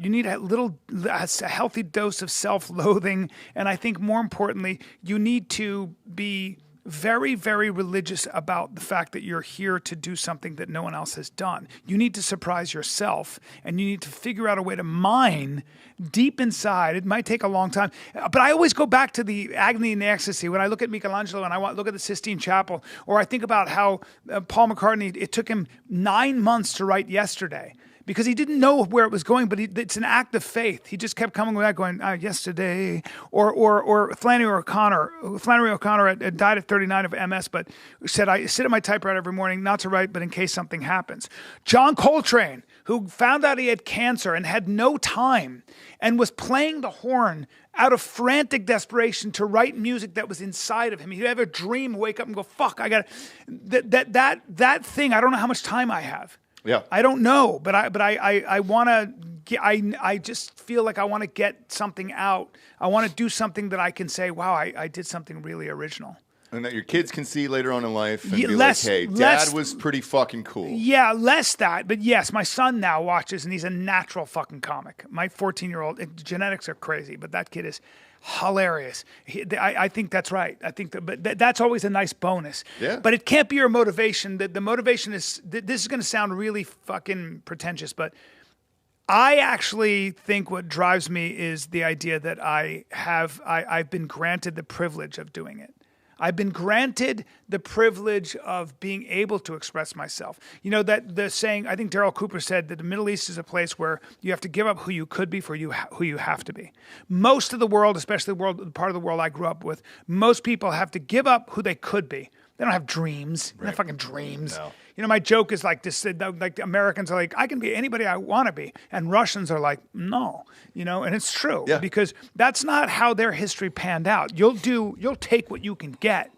you need a healthy dose of self-loathing. And I think more importantly, you need to be very, very religious about the fact that you're here to do something that no one else has done. You need to surprise yourself, and you need to figure out a way to mine deep inside. It might take a long time, but I always go back to the agony and the ecstasy. When I look at Michelangelo and I look at the Sistine Chapel, or I think about how Paul McCartney, it took him 9 months to write Yesterday, because he didn't know where it was going, but it's an act of faith. He just kept coming back going, yesterday. Or Flannery O'Connor. Flannery O'Connor died at 39 of MS, but said, I sit at my typewriter every morning, not to write, but in case something happens. John Coltrane, who found out he had cancer and had no time and was playing the horn out of frantic desperation to write music that was inside of him. He'd have a dream, wake up and go, fuck, I got that thing, I don't know how much time I have. Yeah, I don't know, but I want to. I just feel like I want to get something out. I want to do something that I can say, wow, I did something really original. And that your kids can see later on in life and be like, hey, Dad was pretty fucking cool. Yeah, less that. But yes, my son now watches, and he's a natural fucking comic. My 14-year-old, genetics are crazy, but that kid is hilarious. I think that's right. I think that's always a nice bonus. Yeah. But it can't be your motivation. The motivation is, this is going to sound really fucking pretentious, but I actually think what drives me is the idea that I've been granted the privilege of doing it. I've been granted the privilege of being able to express myself. You know, that the saying, I think Daryl Cooper said that the Middle East is a place where you have to give up who you could be for who you have to be. Most of the world, especially the part of the world I grew up with, most people have to give up who they could be They don't have dreams. They don't have fucking dreams. No. You know, my joke is like this: like Americans are like, I can be anybody I want to be, and Russians are like, no. You know, and it's true because that's not how their history panned out. You'll take what you can get.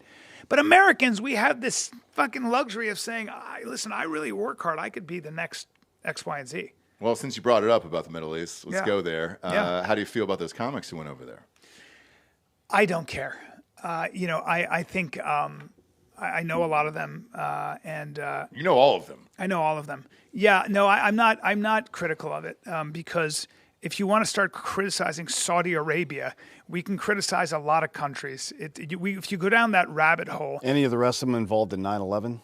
But Americans, we have this fucking luxury of saying, listen, I really work hard. I could be the next X, Y, and Z. Well, since you brought it up about the Middle East, let's go there. Yeah. How do you feel about those comics who went over there? I don't care. You know, I think I know a lot of them, and You know all of them. I know all of them. Yeah, no, I'm not critical of it because if you want to start criticizing Saudi Arabia, we can criticize a lot of countries. If you go down that rabbit hole, Any of the rest of them involved in 9/11?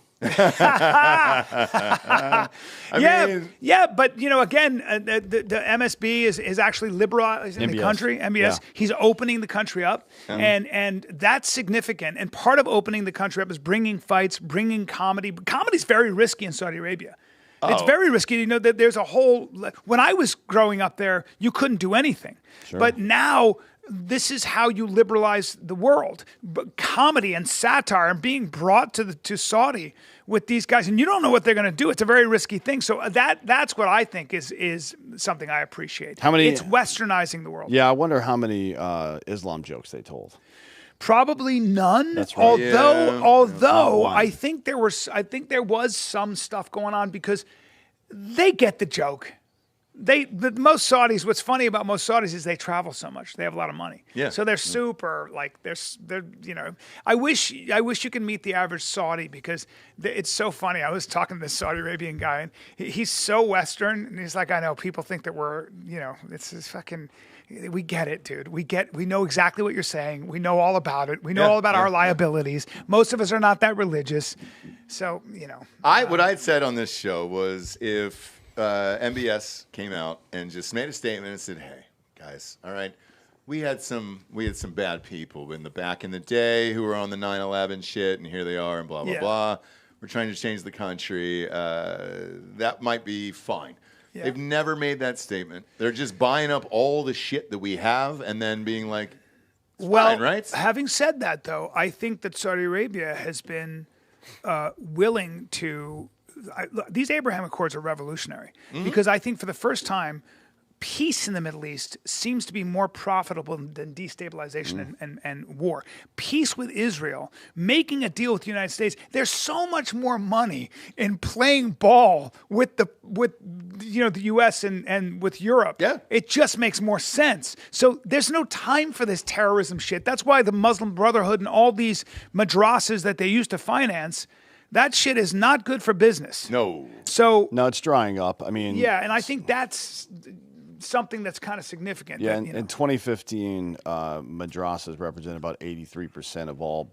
Yeah, but you know, again, the MSB is actually liberalizing the country. MBS, Yeah. he's opening the country up, and that's significant. And part of opening the country up is bringing fights, bringing comedy. Comedy's very risky in Saudi Arabia. It's very risky. You know that there's a whole. When I was growing up there, you couldn't do anything, but now. This is how you liberalize the world. Comedy and satire and being brought to Saudi with these guys, and you don't know what they're going to do. It's a very risky thing. So that's what I think is something I appreciate. How many? It's westernizing the world. Yeah, I wonder how many Islam jokes they told. Probably none. That's right. Although I think there was some stuff going on because they get the joke. Most Saudis. What's funny about most Saudis is they travel so much. They have a lot of money. Yeah. So they're super like they're you know. I wish you could meet the average Saudi because it's so funny. I was talking to this Saudi Arabian guy and he's so Western and he's like, I know people think that we're it's this fucking. We get it, dude. We know exactly what you're saying. We know all about it. We know all about our liabilities. Most of us are not that religious, so What I'd said on this show was if MBS came out and just made a statement and said, "Hey, guys, all right, we had some bad people back in the day who were on the 9/11 shit, and here they are, and blah blah blah. We're trying to change the country. That might be fine." Yeah. They've never made that statement. They're just buying up all the shit that we have and then being like, it's fine, right? Having said that, though, I think that Saudi Arabia has been willing to. These Abraham Accords are revolutionary because I think for the first time, peace in the Middle East seems to be more profitable than destabilization and war. Peace with Israel, making a deal with the United States. There's so much more money in playing ball with the U.S. and with Europe. Yeah. It just makes more sense. So there's no time for this terrorism shit. That's why the Muslim Brotherhood and all these madrasas that they used to finance, that shit is not good for business. No. So No, it's drying up. I mean, yeah, and I think that's something that's kind of significant. Yeah, that, in 2015, madrasas represent about 83% of all.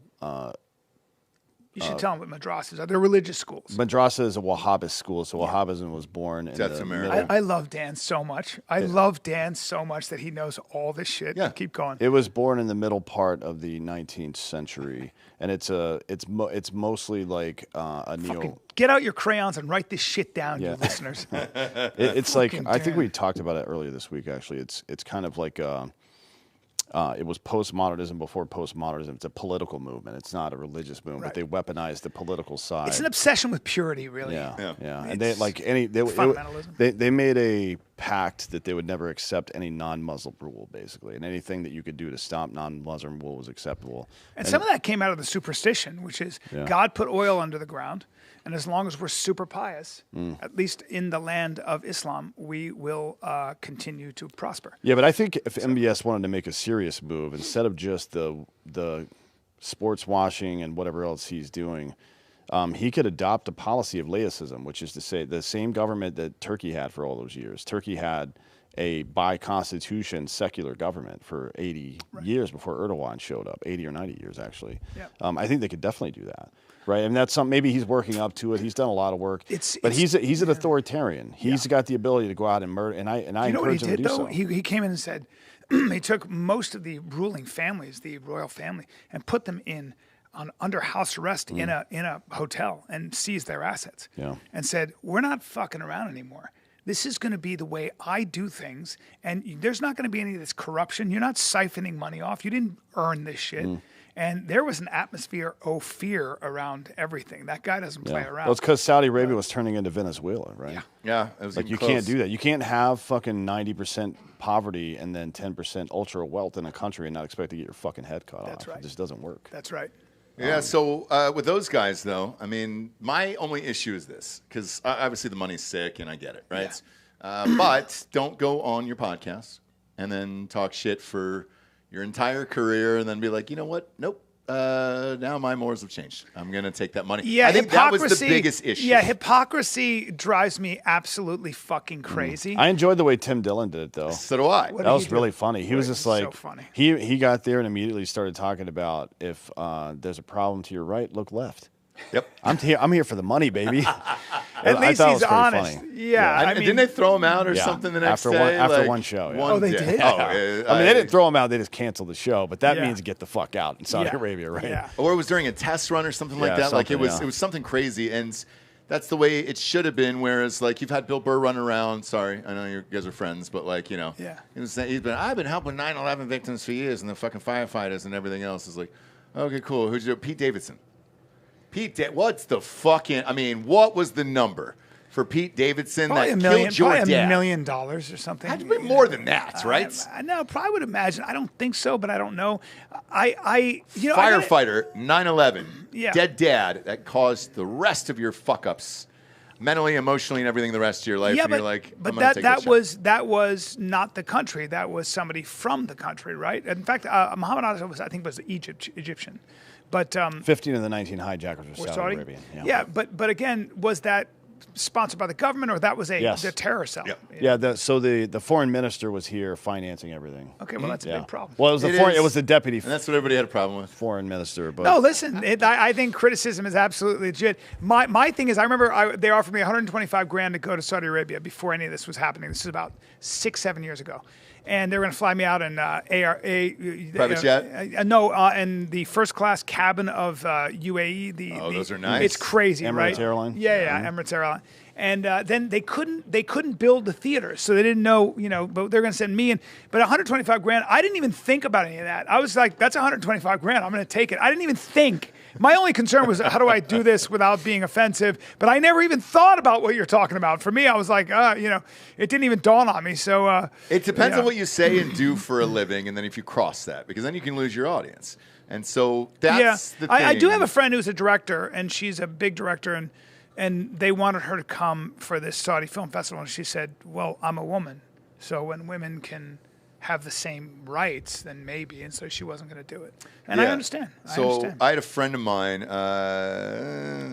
You should tell them what madrasas are. They're religious schools. Madrasa is a Wahhabist school, so Wahhabism was born in That's the America. middle. I love Dan so much. I love Dan so much that he knows all this shit. Yeah. Keep going. It was born in the middle part of the 19th century, and it's mostly like a Fucking get out your crayons and write this shit down, you Yeah. listeners. It's like Fucking I think Dan. we talked about it earlier this week. Actually, it's kind of like it was postmodernism before postmodernism. It's a political movement. It's not a religious movement, Right. but they weaponized the political side. It's an obsession with purity, really. Yeah. And It's fundamentalism. they made a pact that they would never accept any non-Muslim rule, basically, and anything that you could do to stop non-Muslim rule was acceptable. And some of that came out of the superstition, which is God put oil under the ground, and as long as we're super pious, at least in the land of Islam, we will continue to prosper. Yeah, but I think if MBS wanted to make a serious move, instead of just the sports washing and whatever else he's doing, he could adopt a policy of laicism, which is to say the same government that Turkey had for all those years. Turkey had a by constitution secular government for 80 years before Erdogan showed up, 80 or 90 years actually. Yeah. I think they could definitely do that. Right, and that's something. Maybe he's working up to it. He's done a lot of work, but he's an authoritarian. He's got the ability to go out and murder, and I You know what he encourage him to did, do though? so. He came in and said he took most of the ruling families, the royal family, and put them under house arrest in a hotel and seized their assets. Yeah. And said, we're not fucking around anymore. This is going to be the way I do things, and there's not going to be any of this corruption. You're not siphoning money off. You didn't earn this shit. And there was an atmosphere of fear around everything. That guy doesn't play around. Well, it's because Saudi Arabia was turning into Venezuela, right? Yeah, it was Like you close. can't do that. You can't have fucking 90% poverty and then 10% ultra wealth in a country and not expect to get your fucking head cut That's off. right. It just doesn't work. That's right. Yeah, so with those guys, though, I mean, my only issue is this, because obviously the money's sick, and I get it, right? But don't go on your podcast and then talk shit for your entire career and then be like, you know what? Nope. Now my morals have changed. I'm going to take that money. Yeah, I think that was the biggest issue. Yeah, hypocrisy drives me absolutely fucking crazy. I enjoyed the way Tim Dillon did it, though. So do I. What That did was he do? really funny. He was just So like, funny. he got there and immediately started talking about if there's a problem to your right, look left. Yep. I'm here for the money, baby. At least thought it he's was pretty honest. funny. Yeah, And I mean, didn't they throw him out or Yeah. something the next After day? one show, yeah. Oh, they day. did? Oh, I mean, they didn't throw him out; they just canceled the show. But that Yeah. means get the fuck out in Saudi Yeah. Arabia, right? Yeah. Or it was during a test run or something like Yeah, that. Like it something, was something crazy, and that's the way it should have been. Whereas like you've had Bill Burr run around. Sorry, I know you guys are friends, but like Yeah. I've been helping 9/11 victims for years, and the fucking firefighters and everything else is like, okay, cool. Who's your Pete Davidson? What's the fucking? I mean, what was the number for Pete Davidson probably that $1 million, killed your probably dad? $1 million or something. Had to be more than that, right? I know, probably would imagine. I don't think so, but I don't know. I gotta- Firefighter, 9/11, Yeah. dead dad that caused the rest of your fuck ups, mentally, emotionally, and everything the rest of your life. Yeah, and but, you're like, but I'm gonna take this shot. that was not the country. That was somebody from the country, right? In fact, Muhammad Ali was, I think, was Egyptian, but 15 of the 19 hijackers were Saudi Saudi. Arabian. Yeah, but again, was that sponsored by the government or that was Yes. the terror cell? Yep. Yeah, so the foreign minister was here financing everything. Okay, well that's a Yeah. big problem. Well, it was the deputy And that's what everybody had a problem with. foreign minister. But No, listen. I think criticism is absolutely legit. My thing is, I remember they offered me $125,000 to go to Saudi Arabia before any of this was happening. This is about 6-7 years ago, and they were going to fly me out in Private jet? No, in the first class cabin of UAE. Those are nice. It's crazy, Emirates right? Airline? Yeah, Emirates Airline. And then they couldn't build the theater, so they didn't know, but they're going to send me in. But $125,000, I didn't even think about any of that. I was like, that's $125,000. I'm going to take it. I didn't even think. My only concern was, how do I do this without being offensive? But I never even thought about what you're talking about. For me, I was like, it didn't even dawn on me. So It depends on what you say and do for a living, and then if you cross that, because then you can lose your audience. And so that's the thing. I do have a friend who's a director, and she's a big director, and they wanted her to come for this Saudi Film Festival, and she said, well, I'm a woman, so when women can have the same rights, then maybe, and so she wasn't going to do it. And I understand. So I had a friend of mine,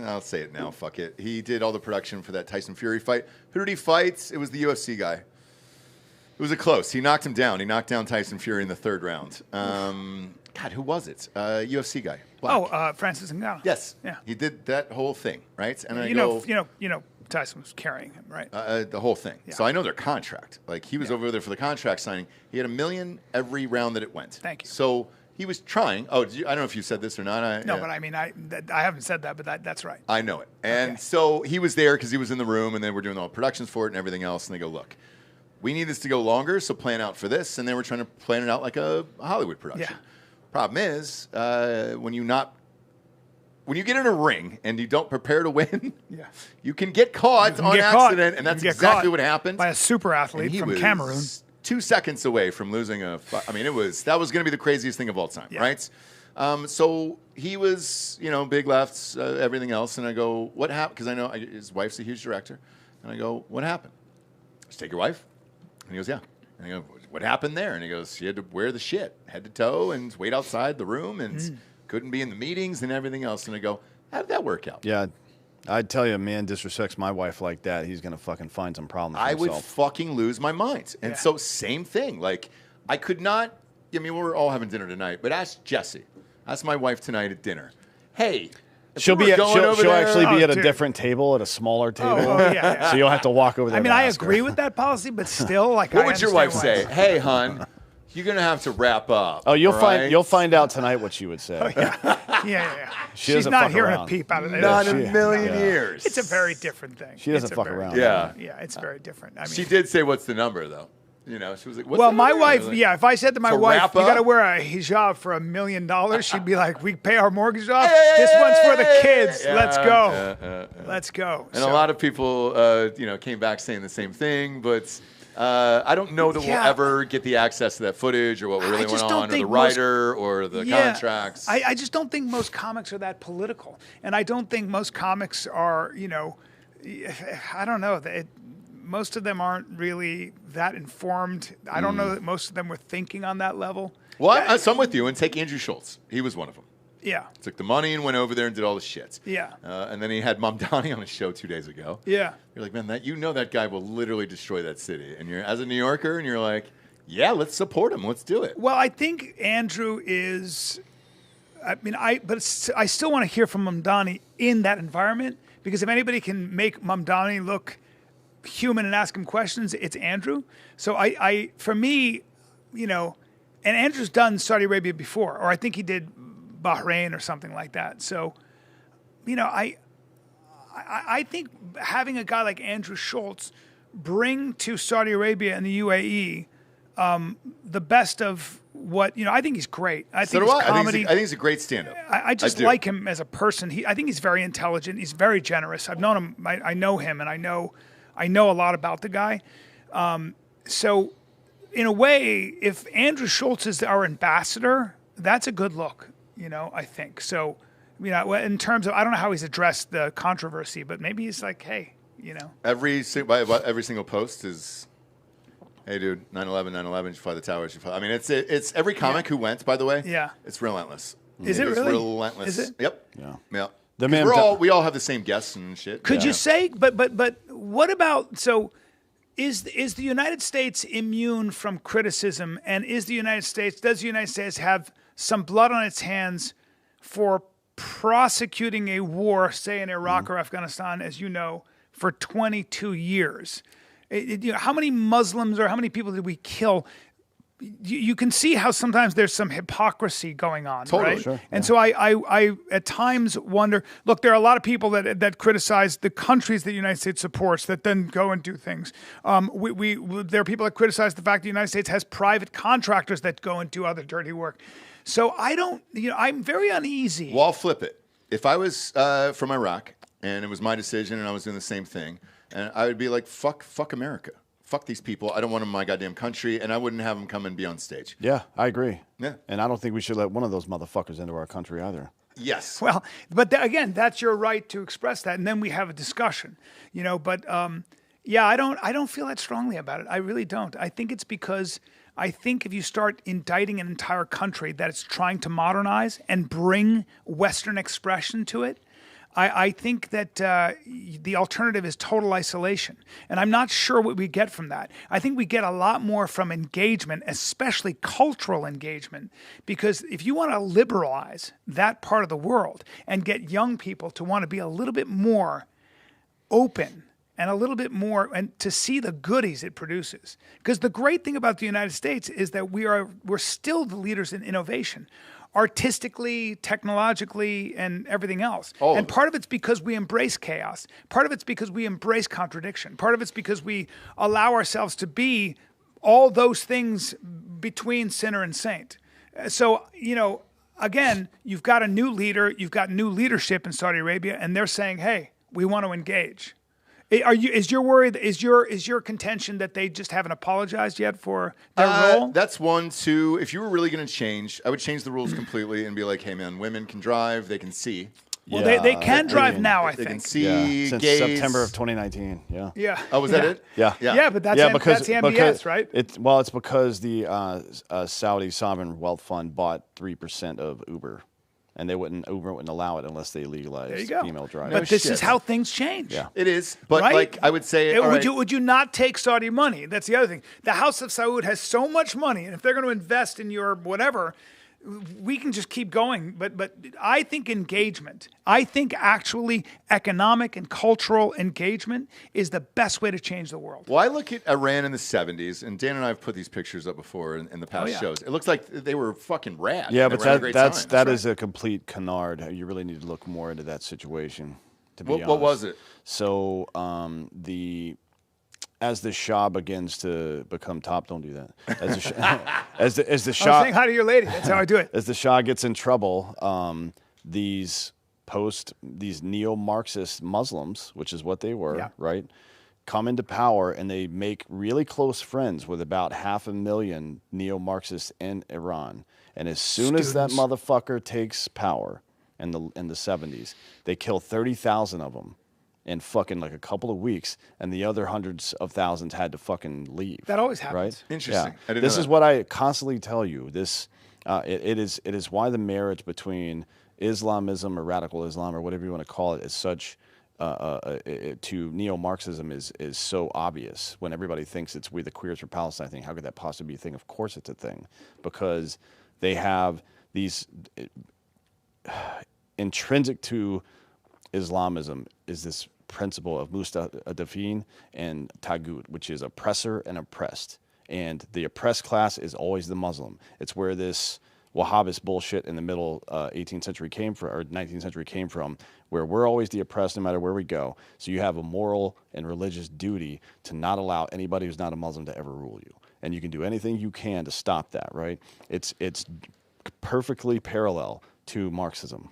I'll say it now, fuck it. He did all the production for that Tyson Fury fight. Who did he fight? It was the UFC guy. It was a close. He knocked him down. He knocked down Tyson Fury in the third round. God, who was it? UFC guy. Black. Francis Ngannou. Yes. Yeah. He did that whole thing, right? And You know, Tyson was carrying him, right? the whole thing. Yeah. So I know their contract. Like he was over there for the contract signing. He had $1 million every round that it went. Thank you. So he was trying. I don't know if you said this or not. No, but I mean, I haven't said that, but that's right. I know it. And Okay. so he was there because he was in the room, and then we're doing all the productions for it and everything else. And they go, look, we need this to go longer, so plan out for this. And then we're trying to plan it out like a Hollywood production. Yeah. Problem is, when you get in a ring and you don't prepare to win, Yeah. you can get caught on Get caught. accident, and that's You get exactly caught what happened. by a super And athlete he from was Cameroon. 2 seconds away from losing that was going to be the craziest thing of all time, Yeah. right? So he was, big lefts, everything else, and I go, what happened? Because I know his wife's a huge director, and I go, what happened? Just take your wife, and he goes, yeah. And I go, what happened there? And he goes, she had to wear the shit, head to toe, and wait outside the room, and couldn't be in the meetings and everything else. And I go, how did that work out? yeah, I'd tell you, a man disrespects my wife like that, he's going to fucking find some problems for I would himself. fucking lose my mind. And Yeah. so same thing. Like I could not, we're all having dinner tonight, but ask Jessie, ask my wife tonight at dinner. Hey, if She'll we be were at, going she'll, over she'll there- actually be Oh, at a dude. different table, at a smaller table. yeah. So you'll have to walk over there. I mean, to I ask her. agree with that policy, but still, like, What I would your wife understand say? why- Hey, hon, you're gonna have to wrap up. Oh, you'll right? find out tonight what she would say. Yeah. She She's doesn't not fuck hearing around. a peep out of it. Not she- a million yeah. years. It's a very different thing. She doesn't It's a fuck very around. different- Yeah. Yeah, it's very different. I mean, She did say, "What's the number?" Though. You know, she was like, what's Well, that my over wife, there? Like, yeah, if I said to my to wife, wrap you got to up? wear a hijab for $1 million, she'd be like, we pay our mortgage off. This one's for the kids. Let's go. Let's go. And a lot of people, you know, came back saying the same thing, but I don't know that we'll ever get the access to that footage or what really went on, or the writer or the contracts. I just don't think most comics are that political. And I don't think most comics are, you know, I don't know. Most of them aren't really that informed. I don't know that most of them were thinking on that level. Well, I'm with you. And take Andrew Schultz. He was one of them. Yeah. Took the money and went over there and did all the shit. Yeah. And then he had Mamdani on his show 2 days ago. Yeah. You're like, man, that guy will literally destroy that city. And you're as a New Yorker, and you're like, yeah, let's support him. Let's do it. Well, I think Andrew is. I mean, I still want to hear from Mamdani in that environment, because if anybody can make Mamdani look human and ask him questions, it's Andrew. So I for me, you know, and Andrew's done Saudi Arabia before, or I think he did Bahrain or something like that. So, you know, I think having a guy like Andrew Schultz bring to Saudi Arabia and the UAE the best of what, you know, I think he's great. I think his comedy. I think he's a great stand-up. I just like him as a person. I think he's very intelligent. He's very generous. I've known him. I know him, and I know a lot about the guy. So, in a way, if Andrew Schultz is our ambassador, that's a good look. You know, I think so. You know, in terms of, I don't know how he's addressed the controversy, but maybe he's like, hey, you know, every single post is, hey, dude, 9/11, 9/11, you fly the towers, you fly. I mean, it's every comic who went, by the way. Yeah. It's relentless. Is it really? Relentless. Is it? Yep. Yeah. Yeah. We all have the same guests and shit. Could you say, but what about, so is the United States immune from criticism, and does the United States have some blood on its hands for prosecuting a war, say in Iraq or Afghanistan, as you know, for 22 years? You know, how many Muslims or how many people did we kill? You can see how sometimes there's some hypocrisy going on, totally, right? sure, And so I at times wonder, look, there are a lot of people that criticize the countries that the United States supports that then go and do things. There are people that criticize the fact the United States has private contractors that go and do other dirty work. So I'm very uneasy. Well, I'll flip it. If I was from Iraq and it was my decision and I was doing the same thing, and I would be like, fuck America. Fuck these people. I don't want them in my goddamn country, and I wouldn't have them come and be on stage. Yeah, I agree. Yeah. And I don't think we should let one of those motherfuckers into our country either. Yes. Well, but again, that's your right to express that, and then we have a discussion, you know. But yeah, I don't feel that strongly about it. I really don't. I think it's because I think if you start indicting an entire country that it's trying to modernize and bring Western expression to it, I think that the alternative is total isolation. And I'm not sure what we get from that. I think we get a lot more from engagement, especially cultural engagement, because if you want to liberalize that part of the world and get young people to want to be a little bit more open and a little bit more, and to see the goodies it produces. Because the great thing about the United States is that we're still the leaders in innovation, artistically, technologically, and everything else. And part of it's because we embrace chaos. Part of it's because we embrace contradiction. Part of it's because we allow ourselves to be all those things between sinner and saint. So, you know, again, you've got a new leader, you've got new leadership in Saudi Arabia, and they're saying, hey, we want to engage. Is your contention that they just haven't apologized yet for their role? That's one. Two, if you were really going to change, I would change the rules completely and be like, hey, man, women can drive, they can see. Well, they can drive now, I They can think. see Since gays. September of 2019. Yeah. Yeah. Oh, was that it? Yeah. Yeah, but that's the MBS, right? It's because the Saudi sovereign wealth fund bought 3% of Uber, and Uber wouldn't allow it unless they legalized female driving. But this is how things change. Yeah. It is. But Right? like I would say, Would you not take Saudi money? That's the other thing. The House of Saud has so much money, and if they're going to invest in your whatever, we can just keep going. But I think engagement, I think actually economic and cultural engagement is the best way to change the world. Well, I look at Iran in the 70s, and Dan and I have put these pictures up before in the past shows. It looks like they were fucking rad. Yeah, They but were having a great time. that is a complete canard. You really need to look more into that situation, to be honest. What was it? So as the Shah begins to become top, don't do that. As the Shah, as the I was Shah, saying hi to your lady. That's how I do it. as the Shah gets in trouble, these neo-Marxist Muslims, which is what they were, right, come into power and they make really close friends with about 500,000 neo-Marxists in Iran. And as soon as that motherfucker takes power in the 70s, they kill 30,000 of them in fucking like a couple of weeks, and the other hundreds of thousands had to fucking leave. That always happens. Right? Interesting. Yeah. I didn't This know is that. what I constantly tell you. This it is why the marriage between Islamism or radical Islam or whatever you want to call it is such to neo-Marxism is so obvious. When everybody thinks it's we the queers for Palestine thing, how could that possibly be a thing? Of course it's a thing, because they have these intrinsic to Islamism is this principle of mustadafin and tagut, which is oppressor and oppressed. And the oppressed class is always the Muslim. It's where this Wahhabist bullshit in the middle 18th century came from, or 19th century came from, where we're always the oppressed no matter where we go. So you have a moral and religious duty to not allow anybody who's not a Muslim to ever rule you. And you can do anything you can to stop that, right? It's perfectly parallel to Marxism.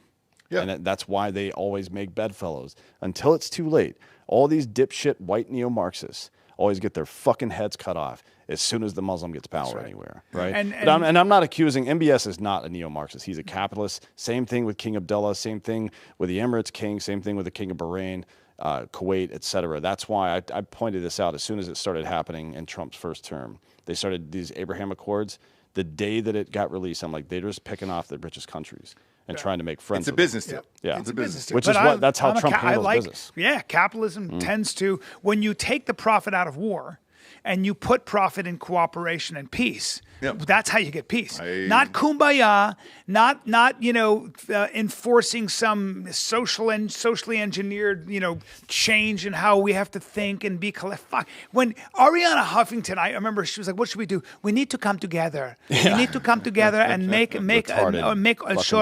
Yeah. And that's why they always make bedfellows until it's too late. All these dipshit white neo-Marxists always get their fucking heads cut off as soon as the Muslim gets power anywhere, right? But I'm not accusing, MBS is not a neo-Marxist. He's a capitalist. Same thing with King Abdullah, same thing with the Emirates King, same thing with the King of Bahrain, Kuwait, etc. That's why I pointed this out as soon as it started happening in Trump's first term. They started these Abraham Accords. The day that it got released, I'm like, they're just picking off the richest countries and trying to make friends. It's a with business them. deal. Yeah, It's a business deal. Which is what that's how Trump handles like, business. Yeah, capitalism tends to, when you take the profit out of war and you put profit in cooperation and peace, that's how you get peace. Not kumbaya, not enforcing some socially engineered change in how we have to think and be fuck. When Ariana Huffington, I remember she was like, "What should we do? We need to come together. We need to come together and make sure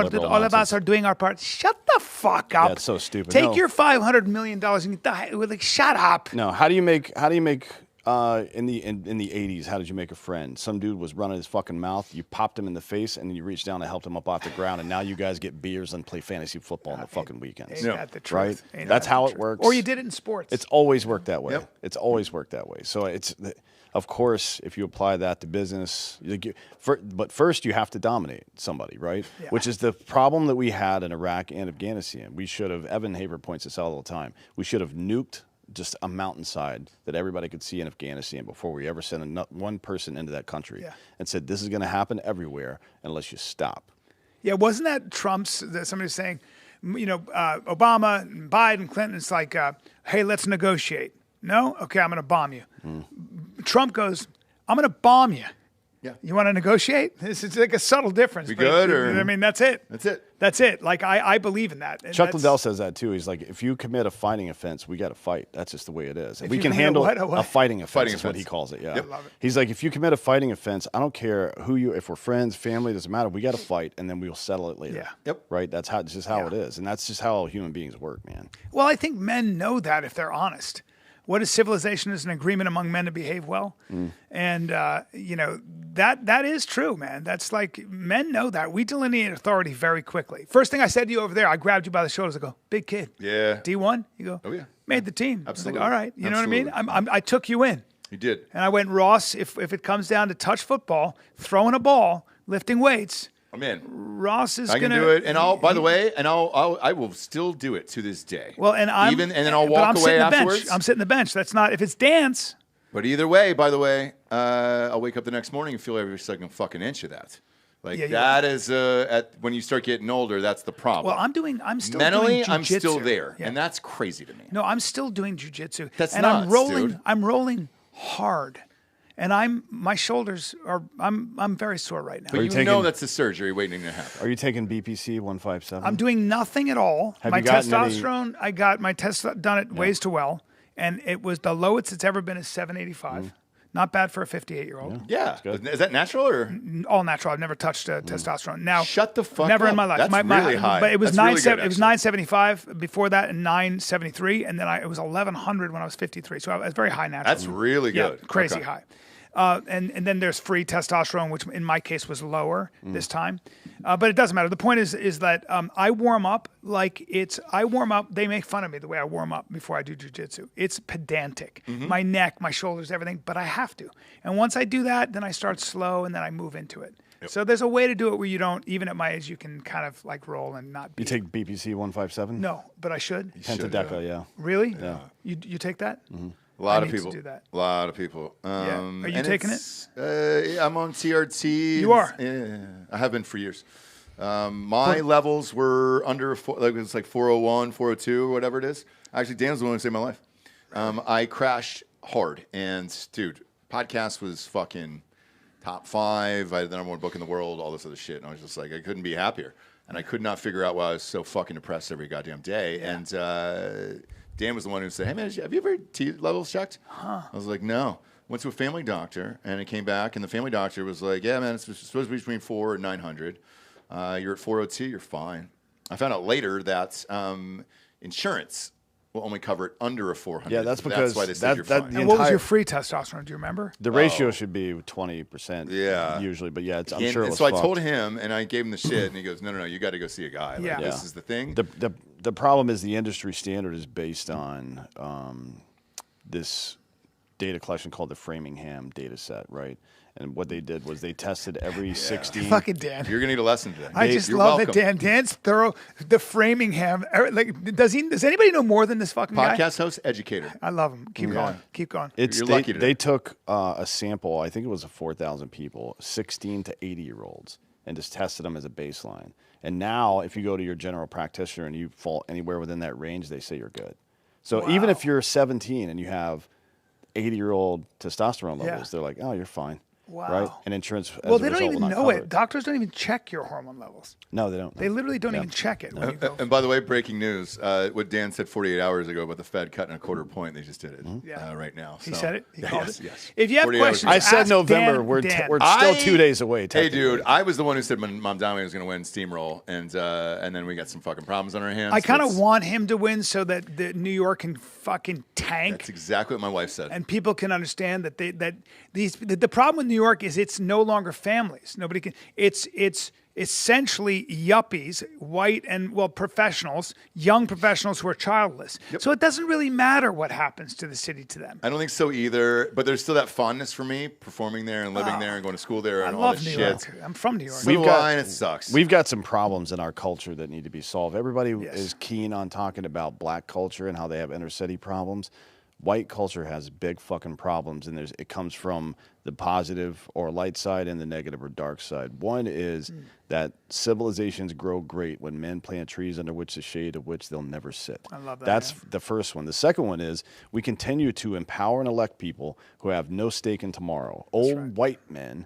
that all of us are doing our part." Shut the fuck up. Yeah, it's so stupid. Take your $500 million and we're like, shut up. No, how do you make in the 80s, how did you make a friend? Some dude was running his fucking mouth, you popped him in the face, and then you reached down and helped him up off the ground, and now you guys get beers and play fantasy football on the fucking weekends. Ain't that the truth? Right? Ain't That's that how the it truth? works. Or you did it in sports. It's always worked that way. Yep. It's always worked that way. So of course, if you apply that to business, but first you have to dominate somebody, right? Yeah. Which is the problem that we had in Iraq and Afghanistan. We should have, Evan Haver points this out all the time, we should have nuked just a mountainside that everybody could see in Afghanistan before we ever sent one person into that country and said, this is going to happen everywhere unless you stop. Yeah, wasn't that Trump's, somebody was saying, Obama, and Biden, Clinton, it's like, hey, let's negotiate. No? Okay, I'm going to bomb you. Trump goes, I'm going to bomb you. Yeah. You want to negotiate? This is like a subtle difference. We but good, or- I mean, that's it. That's it. That's it. Like, I believe in that. And Chuck that's- Liddell says that too. He's like, if you commit a fighting offense, we got to fight. That's just the way it is. If we you can commit a handle what? A what? a fighting offense, Fighting is what offense. he calls it. Yeah. Yep. Love it. He's like, if you commit a fighting offense, I don't care if we're friends, family, doesn't matter. We got to fight, and then we'll settle it later. Yeah. Yep. Right. That's just how it is, and that's just how human beings work, man. Well, I think men know that if they're honest. What is civilization is an agreement among men to behave well. And, that is true, man. That's like, men know that. We delineate authority very quickly. First thing I said to you over there, I grabbed you by the shoulders. I go, big kid. Yeah. D1? You go, Oh, yeah. Made the team. Absolutely. I was like, all right. You know what I mean? Absolutely. I took you in. You did. And I went, Ross, if it comes down to touch football, throwing a ball, lifting weights, I'm in. Ross is I going can to do it, and I will still do it to this day. Well, and then I'll walk away afterwards. afterwards. I'm sitting the bench. That's not, if it's dance. But either way, by the way, I'll wake up the next morning and feel every second fucking inch of that. Like that is when you start getting older, that's the problem. Well, I'm still mentally, doing I'm still jujitsu. there, Yeah. and that's crazy to me. No, I'm still doing jujitsu. That's and nuts, I'm rolling. dude. I'm rolling hard, and my shoulders are. I'm very sore right now. But you taking- know that's the surgery waiting to happen. Are you taking BPC 157? I'm doing nothing at all. Have My you gotten testosterone. I got my test done at ways to well, and it was the lowest it's ever been is 785. Not bad for a 58-year-old. Yeah. Is that natural or? All natural. I've never touched testosterone. Now, Shut the fuck never up. in my life. That's really high. But it was That's really good, it was 975 before that, and 973, and then it was 1100 when I was 53. So I was very high natural. That's really good. Yeah, crazy Okay. high. And then there's free testosterone, which in my case was lower this time. But it doesn't matter. The point is that I warm up like I warm up. They make fun of me the way I warm up before I do jiu-jitsu. It's pedantic. My neck, my shoulders, everything. But I have to. And once I do that, then I start slow and then I move into it. Yep. So there's a way to do it where you don't, even at my age, you can kind of like roll and not be. You take BPC 157? No, but I should. Pentadeca, yeah. Really? Yeah. You take that? A lot of need to people do that. A lot of people. Yeah. Are you taking it? Yeah, I'm on TRT. You are? Yeah, I have been for years. My levels were under it's like 401, 402, or whatever it is. Actually, Dan's the one who saved my life. I crashed hard, and dude, podcast was fucking top 5. I had the #1 book in the world, all this other shit, and I was just like, I couldn't be happier, and I could not figure out why I was so fucking depressed every goddamn day, and. Dan was the one who said, "Hey man, have you ever T levels checked?" I was like, "No." Went to a family doctor, and it came back, and the family doctor was like, "Yeah, man, it's supposed to be between 4 and 900. You're at 402, you're fine." I found out later that insurance will only cover it under a 400. Yeah, that's because why they said you're fine. And what was your free testosterone? Do you remember? The ratio should be 20%. Yeah. Usually, but yeah, I'm And sure it was so I fucked. told him, and I gave him the shit, and he goes, "No, you got to go see a guy. Like, Yeah. This is the thing." The problem is the industry standard is based on this data collection called the Framingham data set, right? And what they did was they tested every 16. Fucking Dan. You're gonna need a lesson today. I just You're love welcome. that Dan's thorough. The Framingham. Like, does anybody know more than this fucking guy? Podcast host, educator. I love him. Keep going. Keep going. You're lucky today. They took a sample, I think it was of 4,000 people, 16 to 80-year-olds, and just tested them as a baseline. And now, if you go to your general practitioner and you fall anywhere within that range, they say you're good. So even if you're 17 and you have 80-year-old testosterone levels, they're like, "Oh, you're fine." Wow. Right? And insurance. Well, they don't even know it. Doctors don't even check your hormone levels. No, they don't. They literally don't even check it when you go. And by the way, breaking news, what Dan said 48 hours ago about the Fed cutting a quarter point, they just did it right now. He So- said it? He called it? Yes. If you have 48 hours questions, ago. I said ask November. Dan. We're Dan. still 2 days away. Hey, technically. dude, I was the one who said Mamdani was going to win Steamroll, and then we got some fucking problems on our hands. I kind of That's- want him to win so that the New York can fucking tank. That's exactly what my wife said. And people can understand that the problem with New York is it's no longer families. Nobody can. It's essentially yuppies, white and professionals, young professionals who are childless. So it doesn't really matter what happens to the city to them. I don't think so either, but there's still that fondness for me performing there and living there and going to school there I and all love this New shit. York. I'm from New York. So do I, and it sucks. We've got some problems in our culture that need to be solved. Everybody Yes. is keen on talking about black culture and how they have inner city problems. White culture has big fucking problems, and it comes from the positive or light side and the negative or dark side. One is that civilizations grow great when men plant trees under which the shade of which they'll never sit. I love that, That's man. the first one. The second one is we continue to empower and elect people who have no stake in tomorrow. Old white men,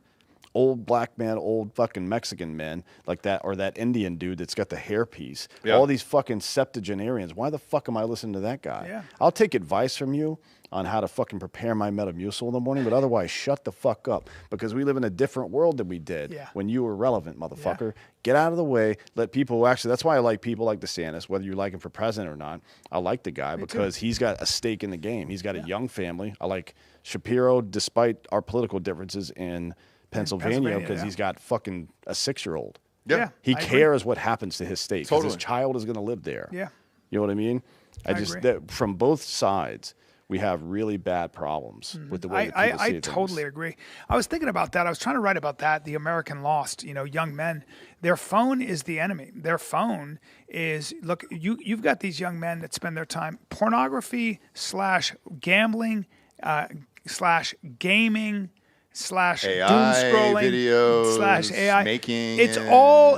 old black man, old fucking Mexican men like that, or that Indian dude that's got the hairpiece. Yeah. All these fucking septuagenarians. Why the fuck am I listening to that guy? Yeah. I'll take advice from you on how to fucking prepare my Metamucil in the morning, but otherwise shut the fuck up, because we live in a different world than we did when you were relevant, motherfucker. Get out of the way. Let people who actually, that's why I like people like DeSantis, whether you like him for president or not. I like the guy because he's got a stake in the game. He's got a young family. I like Shapiro, despite our political differences in Pennsylvania, because he's got fucking a 6-year-old. Yeah. He I agree. cares what happens to his state because his Totally. child is going to live there. Yeah. You know what I mean? I agree. From both sides, we have really bad problems with the way that people see I things. totally agree. I was thinking about that. I was trying to write about that. The American Lost, young men, their phone is the enemy. Their phone is, look, you've got these young men that spend their time pornography/gambling /gaming / AI doom scrolling videos, / AI making it's it. all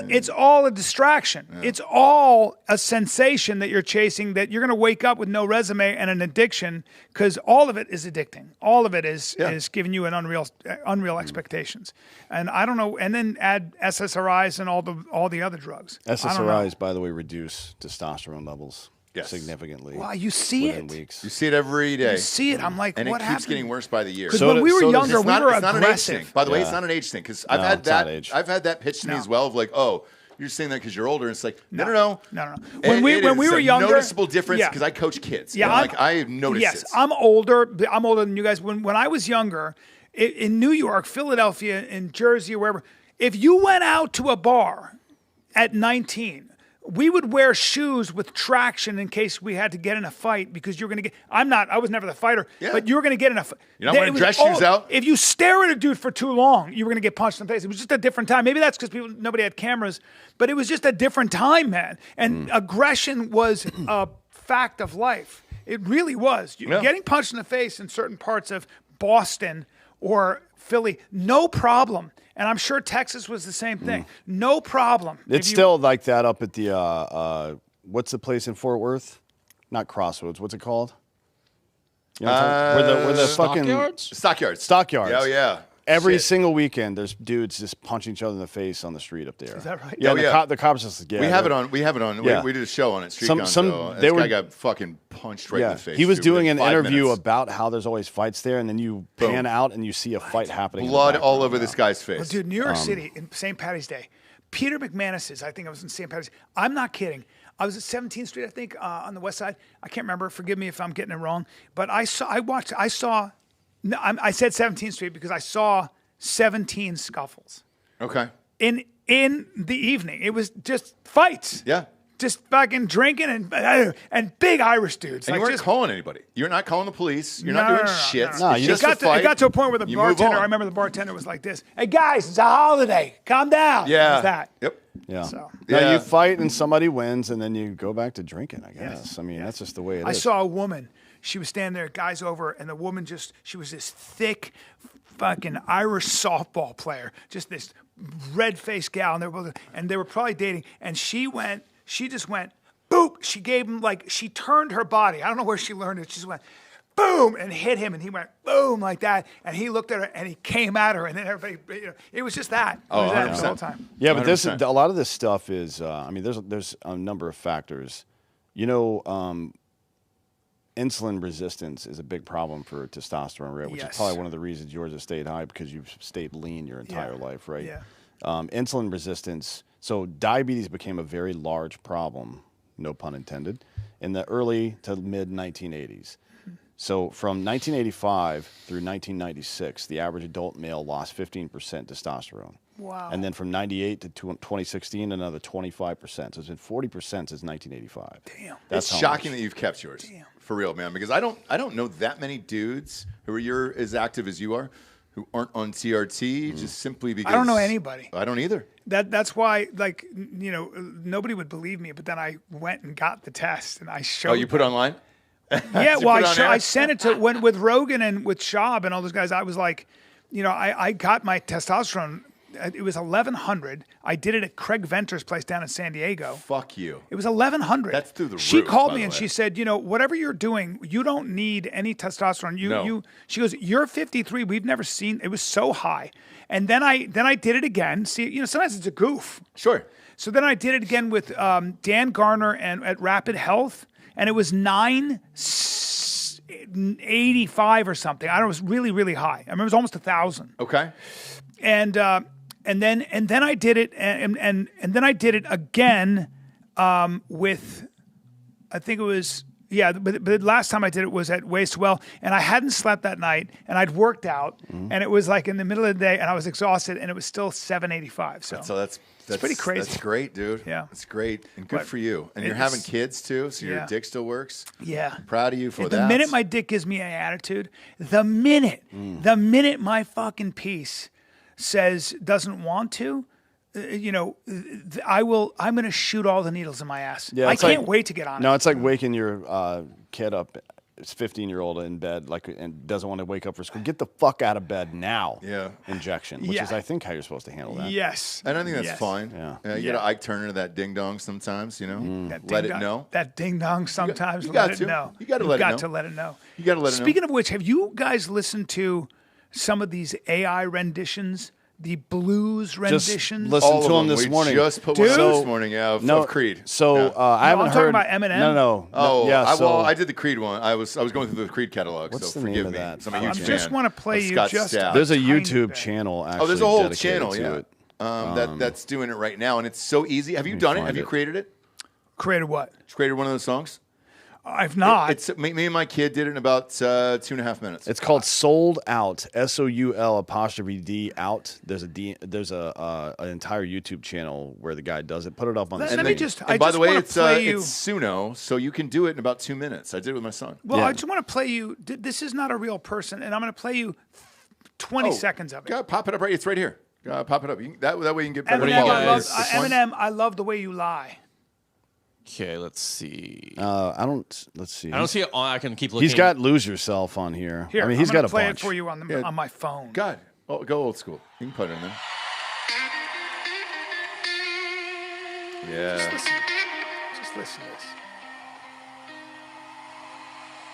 a distraction. It's all a sensation that you're chasing, that you're going to wake up with no resume and an addiction, because all of it is addicting. All of it is giving you an unreal expectations. And I don't know, and then add SSRIs and all the other drugs. I don't know. SSRIs, by the way, reduce testosterone levels. significantly. Wow, you see within it. weeks. You see it every day. You see it. I'm like, and what it happened? keeps getting worse by the year. Because when we were younger, it's we not, were it's not an age aggressive. thing. By the way, Yeah. it's not an age thing because No, I've had it's not that. age. I've had that pitched to me as well of like, oh, you're saying that because you're older. It's like, no. No. When we were younger, noticeable difference yeah. because I coach kids. Yeah, And, I have noticed yes, it. I'm older. I'm older than you guys. When I was younger, in New York, Philadelphia, in Jersey, or wherever, if you went out to a bar at 19, we would wear shoes with traction in case we had to get in a fight because you're going to get. I was never the fighter, but you were going to get in a fight. You're not wearing dress shoes out? If you stare at a dude for too long, you were going to get punched in the face. It was just a different time. Maybe that's because nobody had cameras, but it was just a different time, man. And aggression was a fact of life. It really was. Getting punched in the face in certain parts of Boston or Philly, no problem. And I'm sure Texas was the same thing. No problem. It's still like that up at the, what's the place in Fort Worth? Not Crossroads. What's it called? You know what I'm talking- where the fucking Stockyards. Stockyards. Oh, yeah. Every Shit. single weekend, there's dudes just punching each other in the face on the street up there. Is that right? Yeah, Oh, yeah. the cops just We have it on. Yeah. We did a show on it. Street Some- Gonzo. they This were- guy got fucking punched right in the face. He was dude, doing within an 5 interview minutes. about how there's always fights there, and then you pan out and you see a fight happening. in the Blood all background. over this guy's face. Well, dude, New York City, in St. Patty's Day, Peter McManus's, I think I was in St. Patty's. I'm not kidding. I was at 17th Street, I think, on the west side. I can't remember. Forgive me if I'm getting it wrong. But I saw, no, I said 17th Street because I saw 17 scuffles Okay. in the evening. It was just fights. Yeah. Just fucking drinking and big Irish dudes. And you Like, weren't just, calling anybody. You're not calling the police. You're not doing shit. No, It's you just it a got to a point where the You move bartender, on. I remember the bartender was like this, "Hey guys, it's a holiday. Calm down." Yeah. It was that. Yep. Yeah. So- Now Yeah. you fight and somebody wins, and then you go back to drinking. I guess. I mean, that's just the way it is. I saw a woman. She was standing there, guys over, and the woman she was this thick, fucking Irish softball player, just this red-faced gal, and they were probably dating. And she just went, boop. She gave him she turned her body. I don't know where she learned it. She just went, boom, and hit him, and he went boom like that. And he looked at her, and he came at her, and then everybody, it was just that. It was that the whole time. Yeah, but this 100%. a lot of this stuff is. I mean, there's a number of factors. You know, insulin resistance is a big problem for testosterone, right? Which Yes. is probably one of the reasons yours has stayed high because you've stayed lean your entire life, right? Yeah. Insulin resistance. So diabetes became a very large problem, no pun intended, in the early to mid 1980s. So from 1985 through 1996, the average adult male lost 15% testosterone. Wow. And then from 98 to 2016, another 25%. So it's been 40% since 1985. Damn. That's It's how shocking much. that you've kept yours. For real, man. Because I don't know that many dudes who are as active as you are who aren't on TRT just simply because I don't know anybody. I don't either. That's why, nobody would believe me. But then I went and got the test, and I showed. Oh, you put online? Yeah, you well, put it on air? I sent it to with Rogan and with Schaub and all those guys. I was like, I got my testosterone. It was 1,100. I did it at Craig Venter's place down in San Diego. Fuck you. It was 1,100. That's through the She roof, called by me the and way. she said, whatever you're doing, you don't need any testosterone. No. She goes, you're 53. We've never seen. It was so high. And then I did it again. See, sometimes it's a goof. Sure. So then I did it again with Dan Garner and at Rapid Health, and it was 985 or something. I don't know. It was really, really high. I remember it was almost 1,000. Okay. And then I did it, and then I did it again with, I think it was. Yeah, but the last time I did it was at Waste Well, and I hadn't slept that night, and I'd worked out, and it was like in the middle of the day, and I was exhausted, and it was still 785. So that's pretty crazy. That's great, dude. Yeah. It's great and good But for you. And you're it's- having kids too, so your Yeah. dick still works. yeah, Proud of you for the that. minute my dick gives me an attitude, the minute my fucking piece says doesn't want to, I'm going to shoot all the needles in my ass. Yeah, I it's like- can't wait to get on No, it. it's like waking your kid up. It's 15-year-old in bed, and doesn't want to wake up for school. Get the fuck out of bed now. Yeah. Injection, which Yeah. is, I think, how you're supposed to handle that. Yes. And I think that's Yes. fine. Yeah. You Yeah. got to Ike Turner that ding dong sometimes, That Let ding it dong- know. That ding dong sometimes. you got let to. it know. You gotta You've let it got know. to let it know. You gotta let it know. Speaking of which, have you guys listened to some of these AI renditions the blues renditions. listen All to of him them. this We morning. just put one out Dude. this morning. Yeah, of Creed. So Yeah. I haven't I'm heard. talking about Eminem. No. Oh, yeah. I did the Creed one. I was going through the Creed catalog. What's so the name forgive of me. that? So I'm a I huge just fan wanna play of you Scott just Stapp. There's a tiny YouTube bit. channel actually. Oh, there's a whole dedicated channel. to Yeah. it. That's doing it right now, and it's so easy. Have you done it? find Have you it. created it? Created what? Created one of those songs? I've not. It's me and my kid did it in about 2.5 minutes. It's called Sold Out. SOUL''D out. There's an entire YouTube channel where the guy does it. Put it up on the Let screen. me just. And I by just the way, wanna it's play you. Suno, so you can do it in about 2 minutes. I did it with my son. Well, Yeah. I just want to play you. This is not a real person, and I'm going to play you 20 seconds of it. God, pop it up right. It's right here. Pop it up. That way you can get better Eminem, quality. guys? Eminem, I love the way you lie. Okay, let's see. Let's see. I don't see it on. I can keep looking. He's got Lose Yourself on here. Here, I mean, he's I'm got gonna a play bunch. it for you on the on my phone. God, go old school. You can put it in there. Yeah. Just listen to this.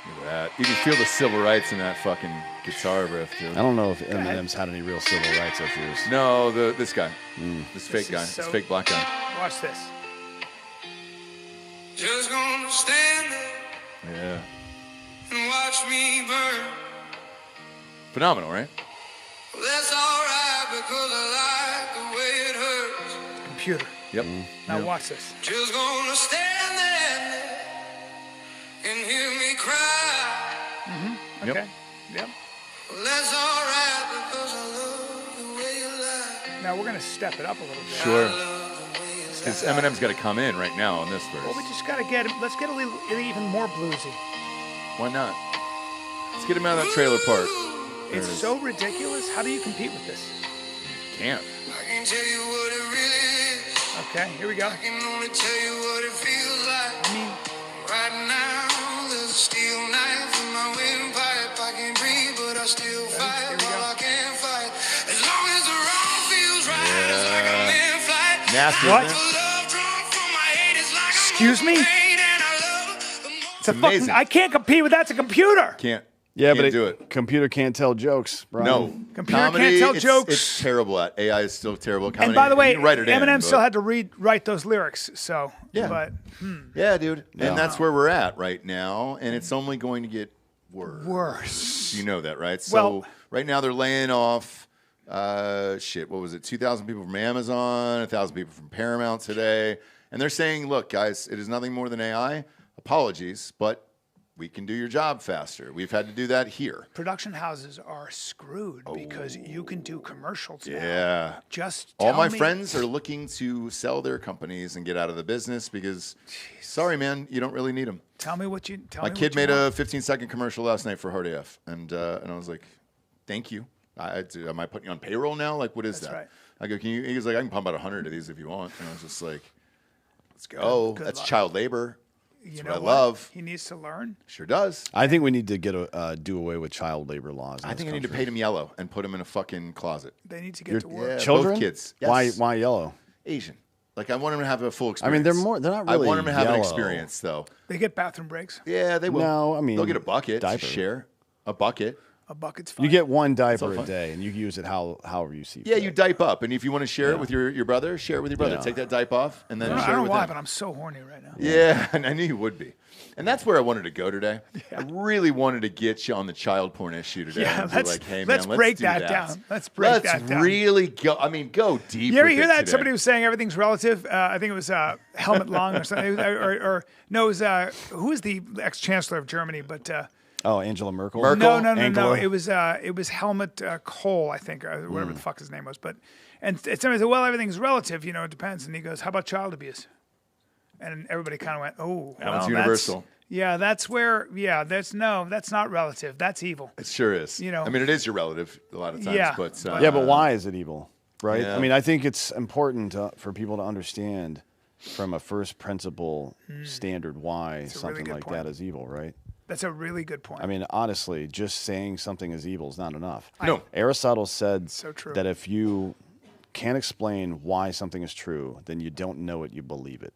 Look at that. You can feel the civil rights in that fucking guitar riff, dude. I don't know if Eminem's had any real civil rights issues. No, this guy. This fake is guy. so- This fake black guy. Watch this. Just gonna stand there Yeah. and watch me burn. Phenomenal, right? Well, that's alright because I like the way it hurts. Computer. Yep. Now watch this. Just gonna stand there and hear me cry. Yep. Okay. Yep. Well, that's alright because I love the way you lie. Now we're gonna step it up a little bit. Sure. I love the way you Because Eminem's got to come in right now on this verse. Well, we just gotta get him. Let's get a little even more bluesy. Why not? Let's get him out of that trailer park. There It's it is. so ridiculous. How do you compete with this? Can't. I can tell you what it really is. Okay, here we go. I can only tell you what it feels like. I mean, Right now, there's a steel knife in my windpipe. I can breathe, but I still fight here we while go. I can't fight. As long as the wrong feels right, it's like I'm in flight. Nasty, What? isn't it? Love drunk from my hate, it's like I'm Excuse me? pain and I love the most. it's a fucking. amazing. I can't compete with that. It's a computer. Can't. Yeah, Can't but do it. computer can't tell jokes, Brian. No. Computer Comedy, can't tell it's- jokes. It's terrible at. AI is still terrible at comedy. And by the way, You can write it in, Eminem still but- had to write those lyrics. So, Yeah. but Yeah, dude. Yeah. And that's where we're at right now, and it's only going to get worse. worse. You know that, right? So Well- right now they're laying off, what was it, 2,000 people from Amazon, 1,000 people from Paramount today. And they're saying, look, guys, it is nothing more than AI. Apologies, but we can do your job faster. We've had to do that here. Production houses are screwed because you can do commercials now. Yeah. Just All tell my me- friends are looking to sell their companies and get out of the business because, sorry, man, you don't really need them. Tell me what you. Tell My me kid what you made a want. 15-second commercial last night for Hard AF, and I was like, "Thank you. Am I putting you on payroll now? Like, what is That's that?" right. I go, "Can you?" He was like, "I can pump out 100 of these if you want." And I was just like, "Let's go. Good That's luck. child labor. You what I know love. He needs to learn. Sure does." I think we need to do away with child labor laws. in I this think I need to country. paint him yellow and put him in a fucking closet. They need to get to work. Yeah, Children? both kids. Why? Yes. Why yellow? Asian? Like I want him to have a full I experience. mean, they're not really I want him to have an yellow. experience, though. They get bathroom breaks. Yeah, they will. No, I mean, they'll get a bucket. diaper. Share a bucket. A bucket's fine. You get one diaper fine. a day, and you can use it however you see. Yeah, fit. you dipe up, and if you want to share it with your brother, share it with your brother. Yeah. Take that dipe off, and then I share don't it know with why, him. but I'm so horny right now. Yeah, and I knew you would be. And that's where I wanted to go today. I really wanted to get you on the child porn issue today. Yeah, and be let's- like, hey, let's man, break do that down. Let's break that down. really go. I mean, go deep. You ever with hear it that? today. Somebody was saying everything's relative. I think it was Helmut Lang or something. or no, it was who was the ex-chancellor of Germany? But Oh, Angela Merkel. no. Angela? It was Helmut Kohl, I think, or whatever the fuck his name was. But and somebody said, well, everything's relative. You know, it depends. And he goes, how about child abuse? And everybody kind of went, oh, That one's well, universal. Yeah, that's where. Yeah, that's not relative. That's evil. It sure is. You know. I mean, it is your relative a lot of times. Yeah, but Yeah, but why is it evil? Right? Yeah. I mean, I think it's important for people to understand from a first principle standard why a really something good like point. that is evil, right? That's a really good point. I mean, honestly, just saying something is evil is not enough. No. Aristotle said So true. that if you can't explain why something is true, then you don't know it, you believe it.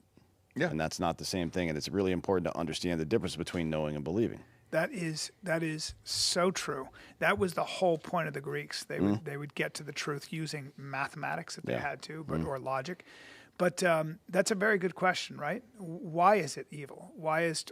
Yeah. And that's not the same thing. And it's really important to understand the difference between knowing and believing. That is so true. That was the whole point of the Greeks. They would get to the truth using mathematics if they had to, or logic. But that's a very good question, right? Why is it evil? Why is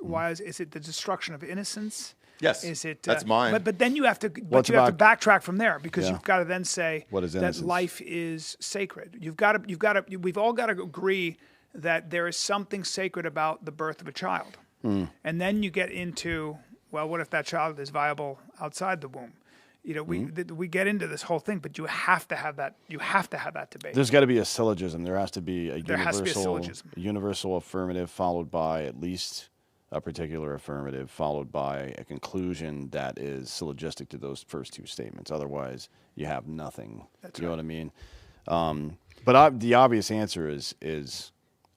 it the destruction of innocence? Yes, is it? That's mine. But then you have to backtrack from there because you've got to then say what is that life is sacred. We've all got to agree that there is something sacred about the birth of a child, and then you get into, well, what if that child is viable outside the womb? We get into this whole thing, but you have to have that. You have to have that debate. There's got to be a syllogism. There has to be a universal affirmative followed by at least a particular affirmative followed by a conclusion that is syllogistic to those first two statements. Otherwise, you have nothing. That's you know what I mean? But the obvious answer is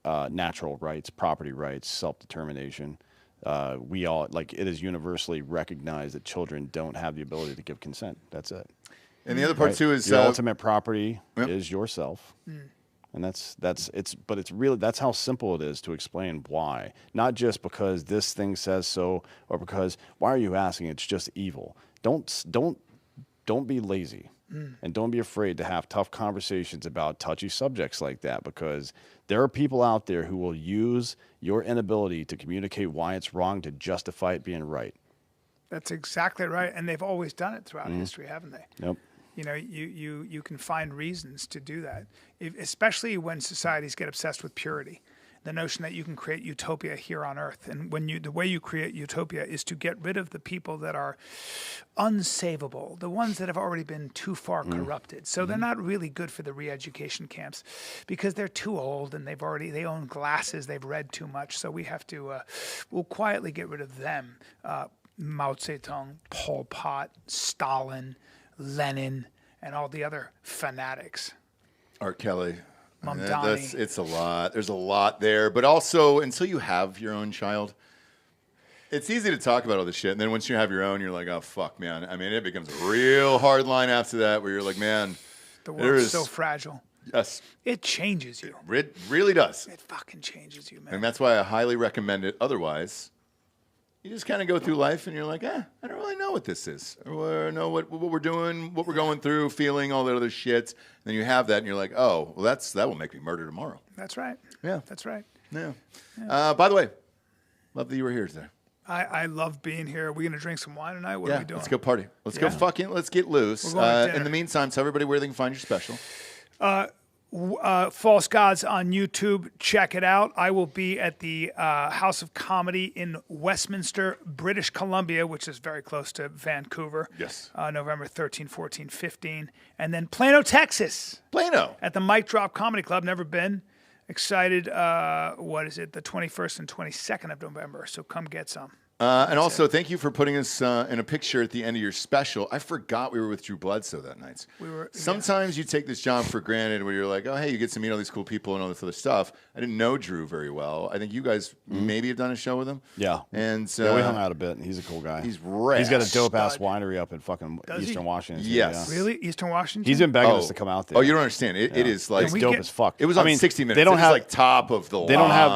natural rights, property rights, self-determination. We all, it is universally recognized that children don't have the ability to give consent. That's it. And the other part too is your ultimate property is yourself. And that's how simple it is to explain why. Not just because this thing says so, or because why are you asking? It's just evil. Don't be lazy, and don't be afraid to have tough conversations about touchy subjects like that, because there are people out there who will use your inability to communicate why it's wrong to justify it being right. That's exactly right, and they've always done it throughout history, haven't they? Yep. You can find reasons to do that, especially when societies get obsessed with purity. The notion that you can create utopia here on Earth, and the way you create utopia is to get rid of the people that are unsavable, the ones that have already been too far corrupted. So they're not really good for the re-education camps because they're too old and they own glasses, they've read too much. So we have to we'll quietly get rid of them. Mao Zedong, Pol Pot, Stalin, Lenin, and all the other fanatics. R. Kelly. Mamdani. It's a lot. There's a lot there. But also, until you have your own child, it's easy to talk about all this shit. And then once you have your own, you're like, oh, fuck, man. I mean, it becomes a real hard line after that where you're like, man. The world's so fragile. Yes. It changes you. It really does. It fucking changes you, man. And that's why I highly recommend it. Otherwise, you just kind of go through life and you're like, I don't really know what this is. Or know what we're doing, what we're going through, feeling, all that other shit. And then you have that and you're like, oh, well, that will make me murder tomorrow. That's right. Yeah. That's right. Yeah. By the way, love that you were here today. I love being here. Are we going to drink some wine tonight? What are we doing? Let's go party. Let's get loose. In the meantime, tell everybody where they can find your special. False Gods on YouTube. Check it out. I will be at the House of Comedy in Westminster, British Columbia, which is very close to Vancouver. Yes. November 13, 14, 15. And then Plano, Texas. Plano. At the Mic Drop Comedy Club. Never been. Excited. What is it? The 21st and 22nd of November. So come get some. And also, thank you for putting us in a picture at the end of your special. I forgot we were with Drew Bledsoe that night. Sometimes you take this job for granted where you're like, oh, hey, you get to meet all these cool people and all this other stuff. I didn't know Drew very well. I think you guys maybe have done a show with him. Yeah. And we hung out a bit. He's a cool guy. He's rad. He's got a dope-ass winery up in fucking Eastern Washington. Yes. Yeah. Really? Eastern Washington? He's been begging us to come out there. Oh, you don't understand. It is like... It's dope as fuck. It was on 60 Minutes. They don't have, like top of the line. They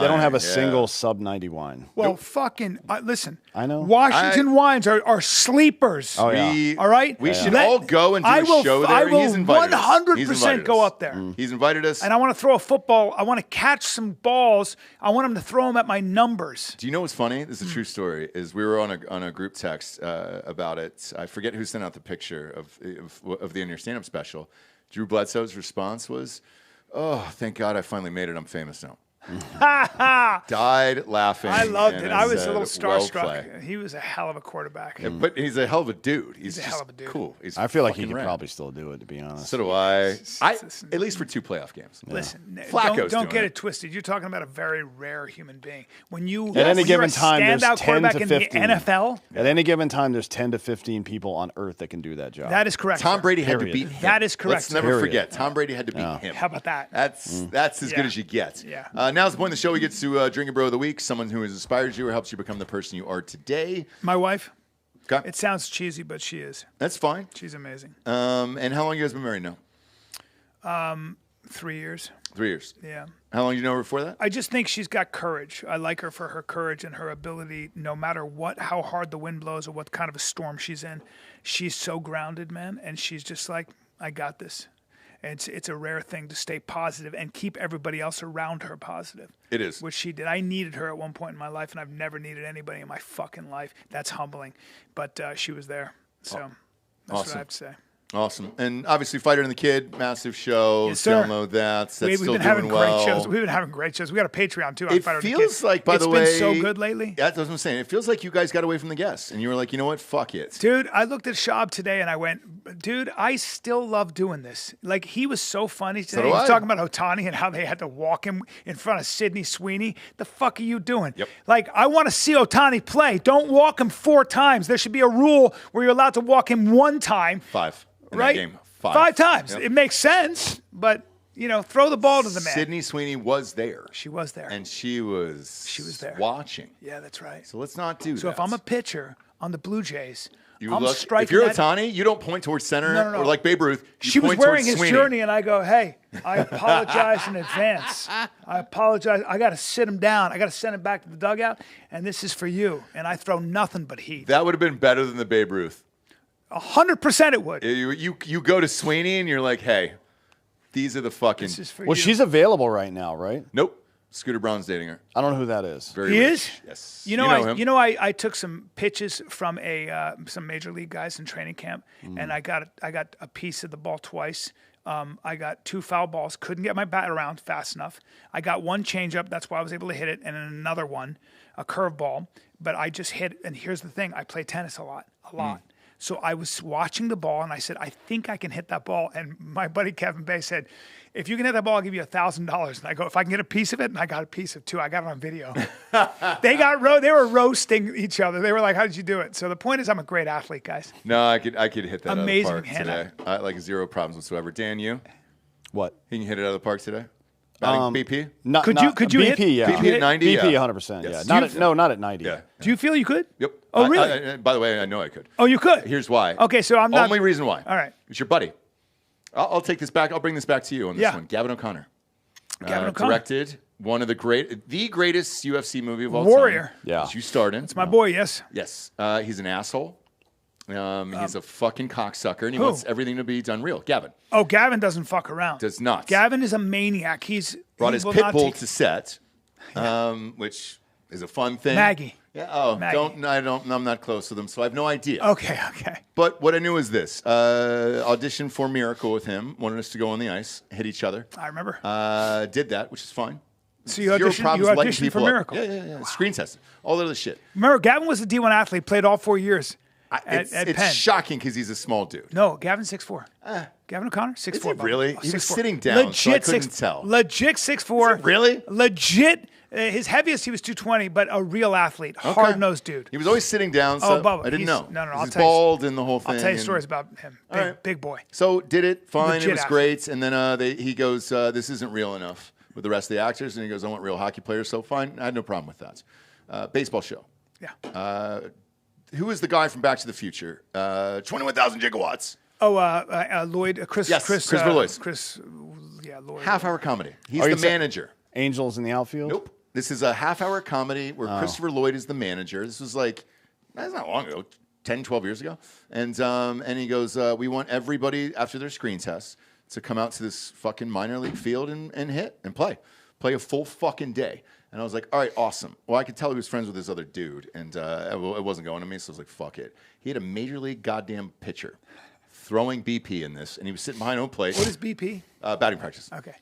don't have a single sub-90 wine. Well, fucking... listen. I know. Washington wines are sleepers. Oh, yeah. All right? We should all go and do a show there. I will He's invited 100% go up there. He's invited us. And I want to throw a football. I want to catch some balls. I want him to throw them at my numbers. Do you know what's funny? This is a true story. Is we were on a group text about it. I forget who sent out the picture of the In Your Stand-Up special. Drew Bledsoe's response was, oh, thank God I finally made it. I'm famous now. Died laughing. I loved it. I was a little well starstruck. play. He was a hell of a quarterback. Yeah, but he's a hell of a dude. He's a hell of a dude. Cool. I feel like he could probably still do it, to be honest. So do I. At least for 2 playoff games. Listen, Flacco's don't get doing it twisted. You're talking about a very rare human being. When you at any given time, there's standout 10 quarterback to in 15. the NFL. At any given time, there's 10 to 15 people on Earth that can do that job. That is correct. Tom Brady had to Period. beat him. That is correct. Let's never forget. Tom Brady had to beat him. How about that? That's as good as you get. Yeah. Now's the point of the show. We get to Drinkin Bro of the Week, someone who has inspired you or helps you become the person you are today. My wife. Okay. It sounds cheesy, but she is. That's fine. She's amazing. And how long you guys been married now? 3 years. 3 years. Yeah. How long did you know her before that? I just think she's got courage. I like her for her courage and her ability, no matter how hard the wind blows or what kind of a storm she's in. She's so grounded, man, and she's just like, I got this. And it's a rare thing to stay positive and keep everybody else around her positive. It is. Which she did. I needed her at one point in my life, and I've never needed anybody in my fucking life. That's humbling. But she was there. So that's what I have to say. Awesome. And obviously Fighter and the Kid, massive show. Yes, sir. Download that. That's We've still been having doing well. great shows. We've been having great shows. We got a Patreon too on It Fighter and the feels Kid. like, by the way, it's been so good lately. Yeah, that's what I'm saying. It feels like you guys got away from the guests, and you were like, you know what? Fuck it. Dude, I looked at Shab today and I went, dude, I still love doing this. Like, he was so funny today. do He was I. talking about Otani and how they had to walk him in front of Sidney Sweeney. The fuck are you doing? Yep. Like, I want to see Otani play. Don't walk him 4 times. There should be a rule where you're allowed to walk him 1 time. 5 in right? that game. 5 times. Yep. It makes sense, but, throw the ball to the man. Sidney Sweeney was there. She was there. And she was there. watching. Yeah, that's right. So let's not do that. So if I'm a pitcher on the Blue Jays, I'm if striking you're that. Otani, you don't point towards center No. or like Babe Ruth. You She was point wearing towards his Sweeney. journey, and I go, hey, I apologize in advance. I apologize. I got to sit him down. I got to send him back to the dugout, and this is for you. And I throw nothing but heat. That would have been better than the Babe Ruth. 100% it would. You go to Sweeney and you're like, hey, these are the fucking. This is for Well, you. she's available right now, right? Nope. Scooter Braun's dating her. I don't know who that is. Very He rich. is? Yes. You know him. I took some pitches from some major league guys in training camp, and I got a piece of the ball twice. I got 2 foul balls, couldn't get my bat around fast enough. I got 1 changeup, that's why I was able to hit it, and then another one, a curveball. But I just hit, and here's the thing: I play tennis a lot. So I was watching the ball, and I said, I think I can hit that ball. And my buddy Kevin Bay said, if you can hit that ball, I'll give you $1,000. And I go, if I can get a piece of it, and I got a piece of 2. I got it on video. They were roasting each other. They were like, how did you do it? So the point is, I'm a great athlete, guys. No, I could hit that Amazing out of the park hand today. Like 0 problems whatsoever. Dan, you? What? You can hit it out of the park today? Batting BP? Could you BP, hit- yeah. BP at 90? BP, Yeah. 100%. Yes. Yeah. Not at 90. Yeah. Do you feel you could? Yep. Oh, really? By the way, I know I could. Oh, you could? Here's why. Okay, so I'm not. Only reason why. All right. It's your buddy. I'll take this back. I'll bring this back to you on this Yeah. one. Gavin O'Connor. Gavin O'Connor. Directed one of the greatest UFC movie of all Warrior. time. Yeah. That you starred in. It's my boy, yes. Yes. He's an asshole. He's a fucking cocksucker, and he who? wants everything to be done real. Gavin Oh, Gavin doesn't fuck around. does not. Gavin is a maniac. Brought he his will pit not bull take- to set, which is a fun thing. Maggie. Yeah. Oh, Maggie. I'm not close to them, so I have no idea. Okay. But what I knew is this: auditioned for Miracle with him. Wanted us to go on the ice, hit each other. I remember. Did that, which is fine. So you Zero auditioned, problems lighting for people up. Miracle. Yeah. Screen tested. All that other shit. Remember, Gavin was a D1 athlete, played all 4 years at It's Penn. shocking because he's a small dude. No, Gavin's 6'4". Gavin O'Connor, 6'4". Is he really? Bubba. He was 6'4". sitting down, so I Legit couldn't 6 tell. Legit 6'4". Is it really? Legit. His heaviest, he was 220, but a real athlete. Hard-nosed dude. He was always sitting down, so Bubba, I didn't know. No, He's I'll tell you. bald and the whole thing. I'll tell you and- stories about him. All right. Big boy. So did it, fine, Legit it was athlete. great. And then he goes, this isn't real enough with the rest of the actors. And he goes, I want real hockey players. So fine, I had no problem with that. Baseball show. Yeah. Who is the guy from Back to the Future? 21,000 gigawatts. Lloyd. Chris. Yes, Chris. Christopher Lloyd. Chris. Yeah, Lloyd. Half-hour comedy. He's Are you the saying- manager. Angels in the outfield? Nope. This is a half-hour comedy where Christopher Lloyd is the manager. This was that's not long ago, 10, 12 years ago. And he goes, we want everybody, after their screen tests, to come out to this fucking minor league field and hit and play. Play a full fucking day. And I was like, all right, awesome. Well, I could tell he was friends with this other dude, and it wasn't going to me, so I was like, fuck it. He had a major league goddamn pitcher throwing BP in this, and he was sitting behind home plate. What is BP? Batting practice. Okay.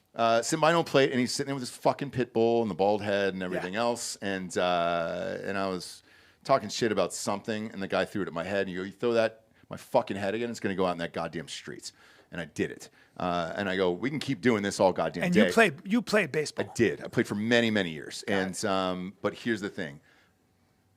Sitting behind home plate, and he's sitting there with his fucking pit bull and the bald head and everything else. And I was talking shit about something, and the guy threw it at my head. And you throw that my fucking head again, it's going to go out in that goddamn streets. And I did it. And I go, we can keep doing this all goddamn And day. you played baseball. I did. I played for many, many years. But here's the thing.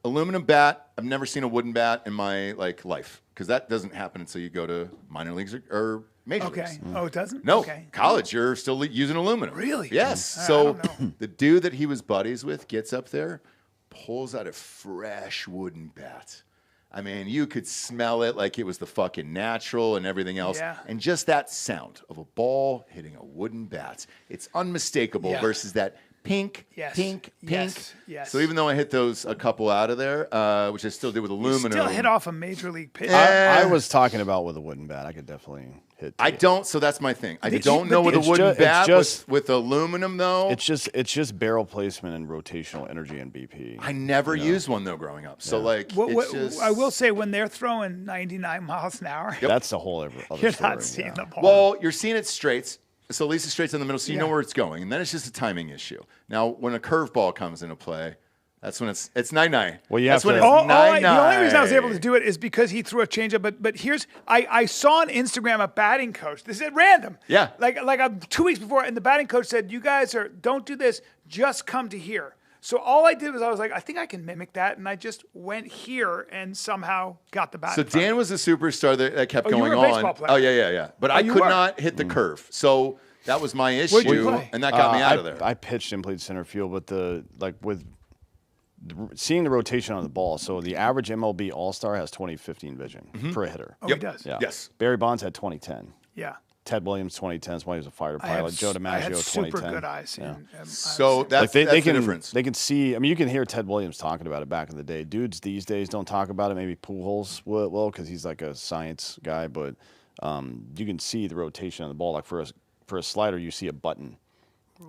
Aluminum bat, I've never seen a wooden bat in my life. Because that doesn't happen until you go to minor leagues or major leagues. Okay. Oh, it doesn't? No, Okay. college, you're still using aluminum. Really? Yes. I So don't know. the dude that he was buddies with gets up there, pulls out a fresh wooden bat. I mean, you could smell it like it was the fucking natural and everything else. Yeah. And just that sound of a ball hitting a wooden bat, it's unmistakable versus that pink, pink. Yes. So even though I hit those a couple out of there, which I still did with aluminum. You still hit off a major league pitch. I was talking about with a wooden bat. I could definitely hit. I don't, so that's my thing. I don't know with a it's wooden ju- bat it's just- with aluminum though. It's just barrel placement and rotational energy and BP. I never used one though growing up. So like, it's just, I will say when they're throwing 99 miles an hour, That's the whole other you're story. not seeing the ball. well, you're seeing it straights. So at least it's straights in the middle, so you know where it's going, and then it's just a timing issue. Now, when a curveball comes into play, that's when it's 9-9. Well, you that's have when to- it's 9-9. The only reason I was able to do it is because he threw a changeup. But here's I saw on Instagram a batting coach. This is at random. Yeah. Like 2 weeks before, and the batting coach said, "You guys don't do this. Just come to here." So all I did was I was like, I think I can mimic that, and I just went here and somehow got the bat. So in front. Dan was a superstar that kept Oh, you going were a on. baseball player. Oh yeah. But I you could were. not hit the curve. So that was my Where'd you issue, play? and that got me out of there. I pitched and played center field, but seeing the rotation on the ball. So the average MLB All-Star has 20/15 vision for a hitter. Oh, he does. Yeah. Yes. Barry Bonds had 20/10. Yeah. Ted Williams 2010 is when he was a fighter I pilot. have Joe I DiMaggio have 2010. super good eyes. Yeah. So that's, Like that's can the difference. They can see. I mean, you can hear Ted Williams talking about it back in the day. Dudes these days don't talk about it. Maybe Pujols will because he's like a science guy. But you can see the rotation on the ball. Like for a slider, you see a button.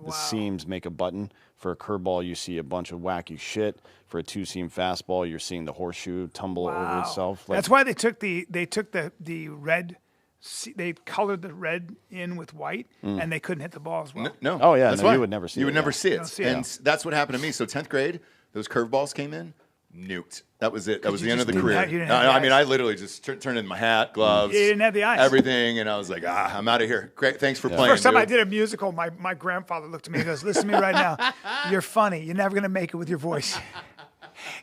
The seams make a button. For a curveball, you see a bunch of wacky shit. For a two-seam fastball, you're seeing the horseshoe tumble over itself. Like, That's why they took the red. They colored the red in with white, and they couldn't hit the ball as well. No. Oh, yeah, that's no, why. you would never see You it, would never yeah. see You it. don't see it. And that's what happened to me. So 10th grade, those curveballs came in, nuked. That was it. That was the end of the didn't career. have- you didn't have the I mean, eyes. I literally just turned in my hat, gloves. You didn't have the eyes. Everything, and I was like, I'm out of here. Great, thanks for playing. First time I dude. did a musical, my grandfather looked at me and goes, "Listen to me right now. You're funny. You're never gonna make it with your voice."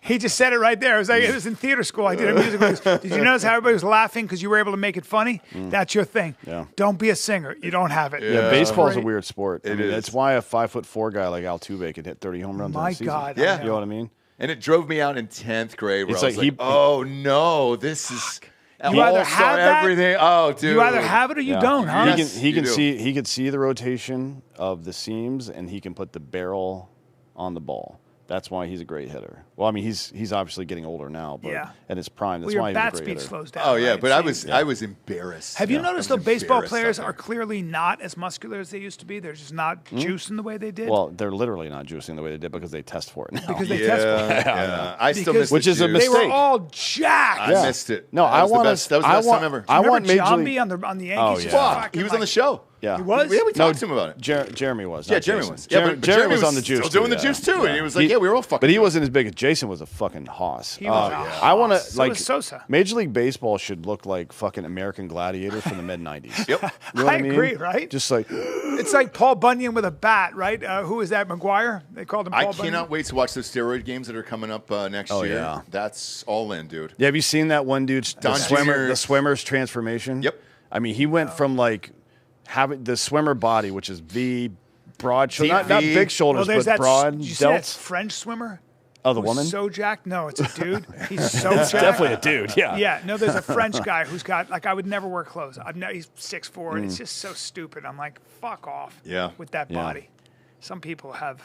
He just said it right there. It was in theater school. I did a musical. He goes, "Did you notice how everybody was laughing because you were able to make it funny? That's your thing. Yeah. Don't be a singer. You don't have it." Yeah, baseball's a Great. weird sport. I It mean, is. That's why a 5'4" guy like Altuve could hit 30 home runs in My a season. God, Yeah. You know what I mean? And it drove me out in 10th grade where It's I was like like, oh no, this is You either all-star have that- everything. Oh, dude. You either have it or you Yeah. don't, huh? Yes. He you can do. see he could see the rotation of the seams and he can put the barrel on the ball. That's why he's a great hitter. Well, I mean, he's obviously getting older now, but Yeah. at his prime, that's Well, why your he's bat a great speed hitter. slows down. Oh yeah, right? but It I seems. was embarrassed. Have you I noticed was though baseball embarrassed players out there. are clearly not as muscular as they used to be? They're just not juicing the way they did. Well, they're literally not juicing the way they did because they test for it now. because they test for it. Yeah, I still Because- missed Which the is a juice. They were mistake. all jacked. I missed it. No, that I was want the best. That was the best time ever. I want Major Jambi League. on the Yankees. Oh, just yeah. fucking He was on the like- show. Yeah. He was? Yeah, we No, talked to him about it. Jeremy was. Yeah, not Jeremy Jason. was. Yeah, but Jeremy Jeremy was on the juice. still doing too, the yeah. juice too, and he was like, "Yeah, we were all fucking." But he doing it. wasn't as big as Jason. Was a fucking hoss. He was a I want hoss. to So like was Sosa. Major League Baseball should look like fucking American Gladiators from the mid '90s. Yep. You know what I mean? agree, right? Just like It's like Paul Bunyan with a bat, right? Who is that? McGuire? They called him Paul I Bunyan. cannot wait to watch those steroid games that are coming up next Oh, year. yeah. That's all in, dude. Yeah, have you seen that one dude, Don Jr.'s- the swimmer's transformation? Yep. I mean, he went from like having the swimmer body, which is V, broad, Deep not V. big shoulders, there's but that. broad Did you see that delts. French swimmer? Oh, the who's woman? So jacked? No, it's a dude. He's so It's jacked. definitely a dude. Yeah. Yeah, no, there's a French guy who's got like I would never wear clothes. He's 6'4", and Mm. it's just so stupid. I'm like, fuck off. Yeah. With that Yeah. body. Some people have,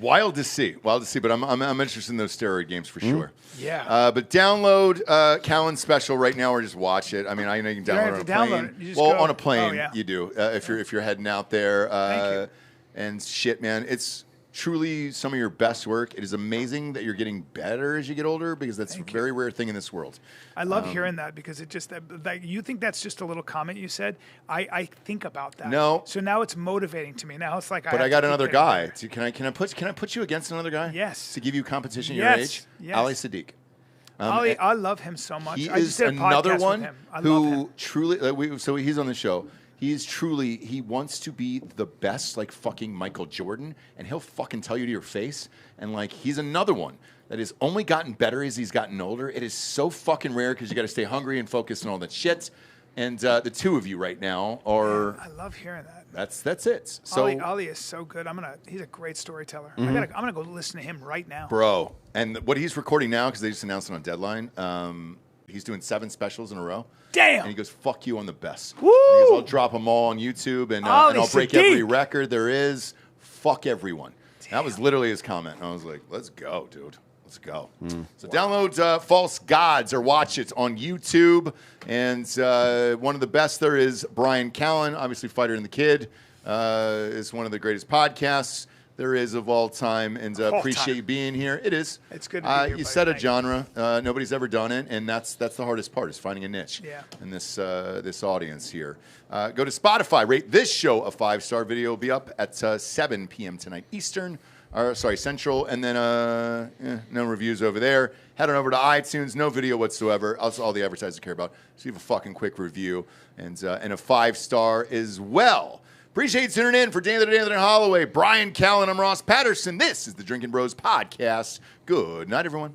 Wild to see, but I'm interested in those steroid games for sure. Yeah. But download Callen's special right now, or just watch it. I mean, I know you can You don't download it on have a to download plane. it. You just Well, go- on a plane, Oh, yeah. you do. If you're heading out there. Thank you. And shit, man, it's truly some of your best work. It is amazing that you're getting better as you get older because that's a very rare thing in this world. I love hearing that because it just like you think that's just a little comment you said. I think about that. No. So now it's motivating to me. Now it's like But I got another guy. Can I put you against another guy? Yes. To give you competition your Yes, age? yes. Ali Sadiq. I love him so much. He I just is did a another podcast one with him. I love him. who truly. So he's on the show. He wants to be the best, like fucking Michael Jordan, and he'll fucking tell you to your face. And like, he's another one that has only gotten better as he's gotten older. It is so fucking rare because you got to stay hungry and focused and all that shit. And the two of you right now are. I love hearing that. That's it. So Ollie is so good. He's a great storyteller. Mm-hmm. I'm gonna go listen to him right now. Bro, and what he's recording now, because they just announced it on Deadline, he's doing 7 specials in a row. Damn. And he goes, fuck you on the best. Woo! And he goes, I'll drop them all on YouTube, and I'll break Sadiq. every record there is. Fuck everyone. Damn. That was literally his comment. And I was like, let's go, dude. Let's go. So download False Gods or watch it on YouTube. And one of the best there is Bryan Callen, obviously Fighter and the Kid. Is one of the greatest podcasts there is of all time. And appreciate you being here. It is. It's good to be here, You buddy. set a Thank you. genre. Nobody's ever done it. And that's the hardest part, is finding a niche in this audience here. Go to Spotify. Rate this show a 5-star. Video will be up at 7 p.m. tonight Eastern. Central, and then no reviews over there. Head on over to iTunes, no video whatsoever. That's all the advertisers care about. So leave a fucking quick review and a 5-star as well. Appreciate you tuning in for Dan and Hollaway, Bryan Callen. I'm Ross Patterson. This is the Drinkin Bros podcast. Good night, everyone.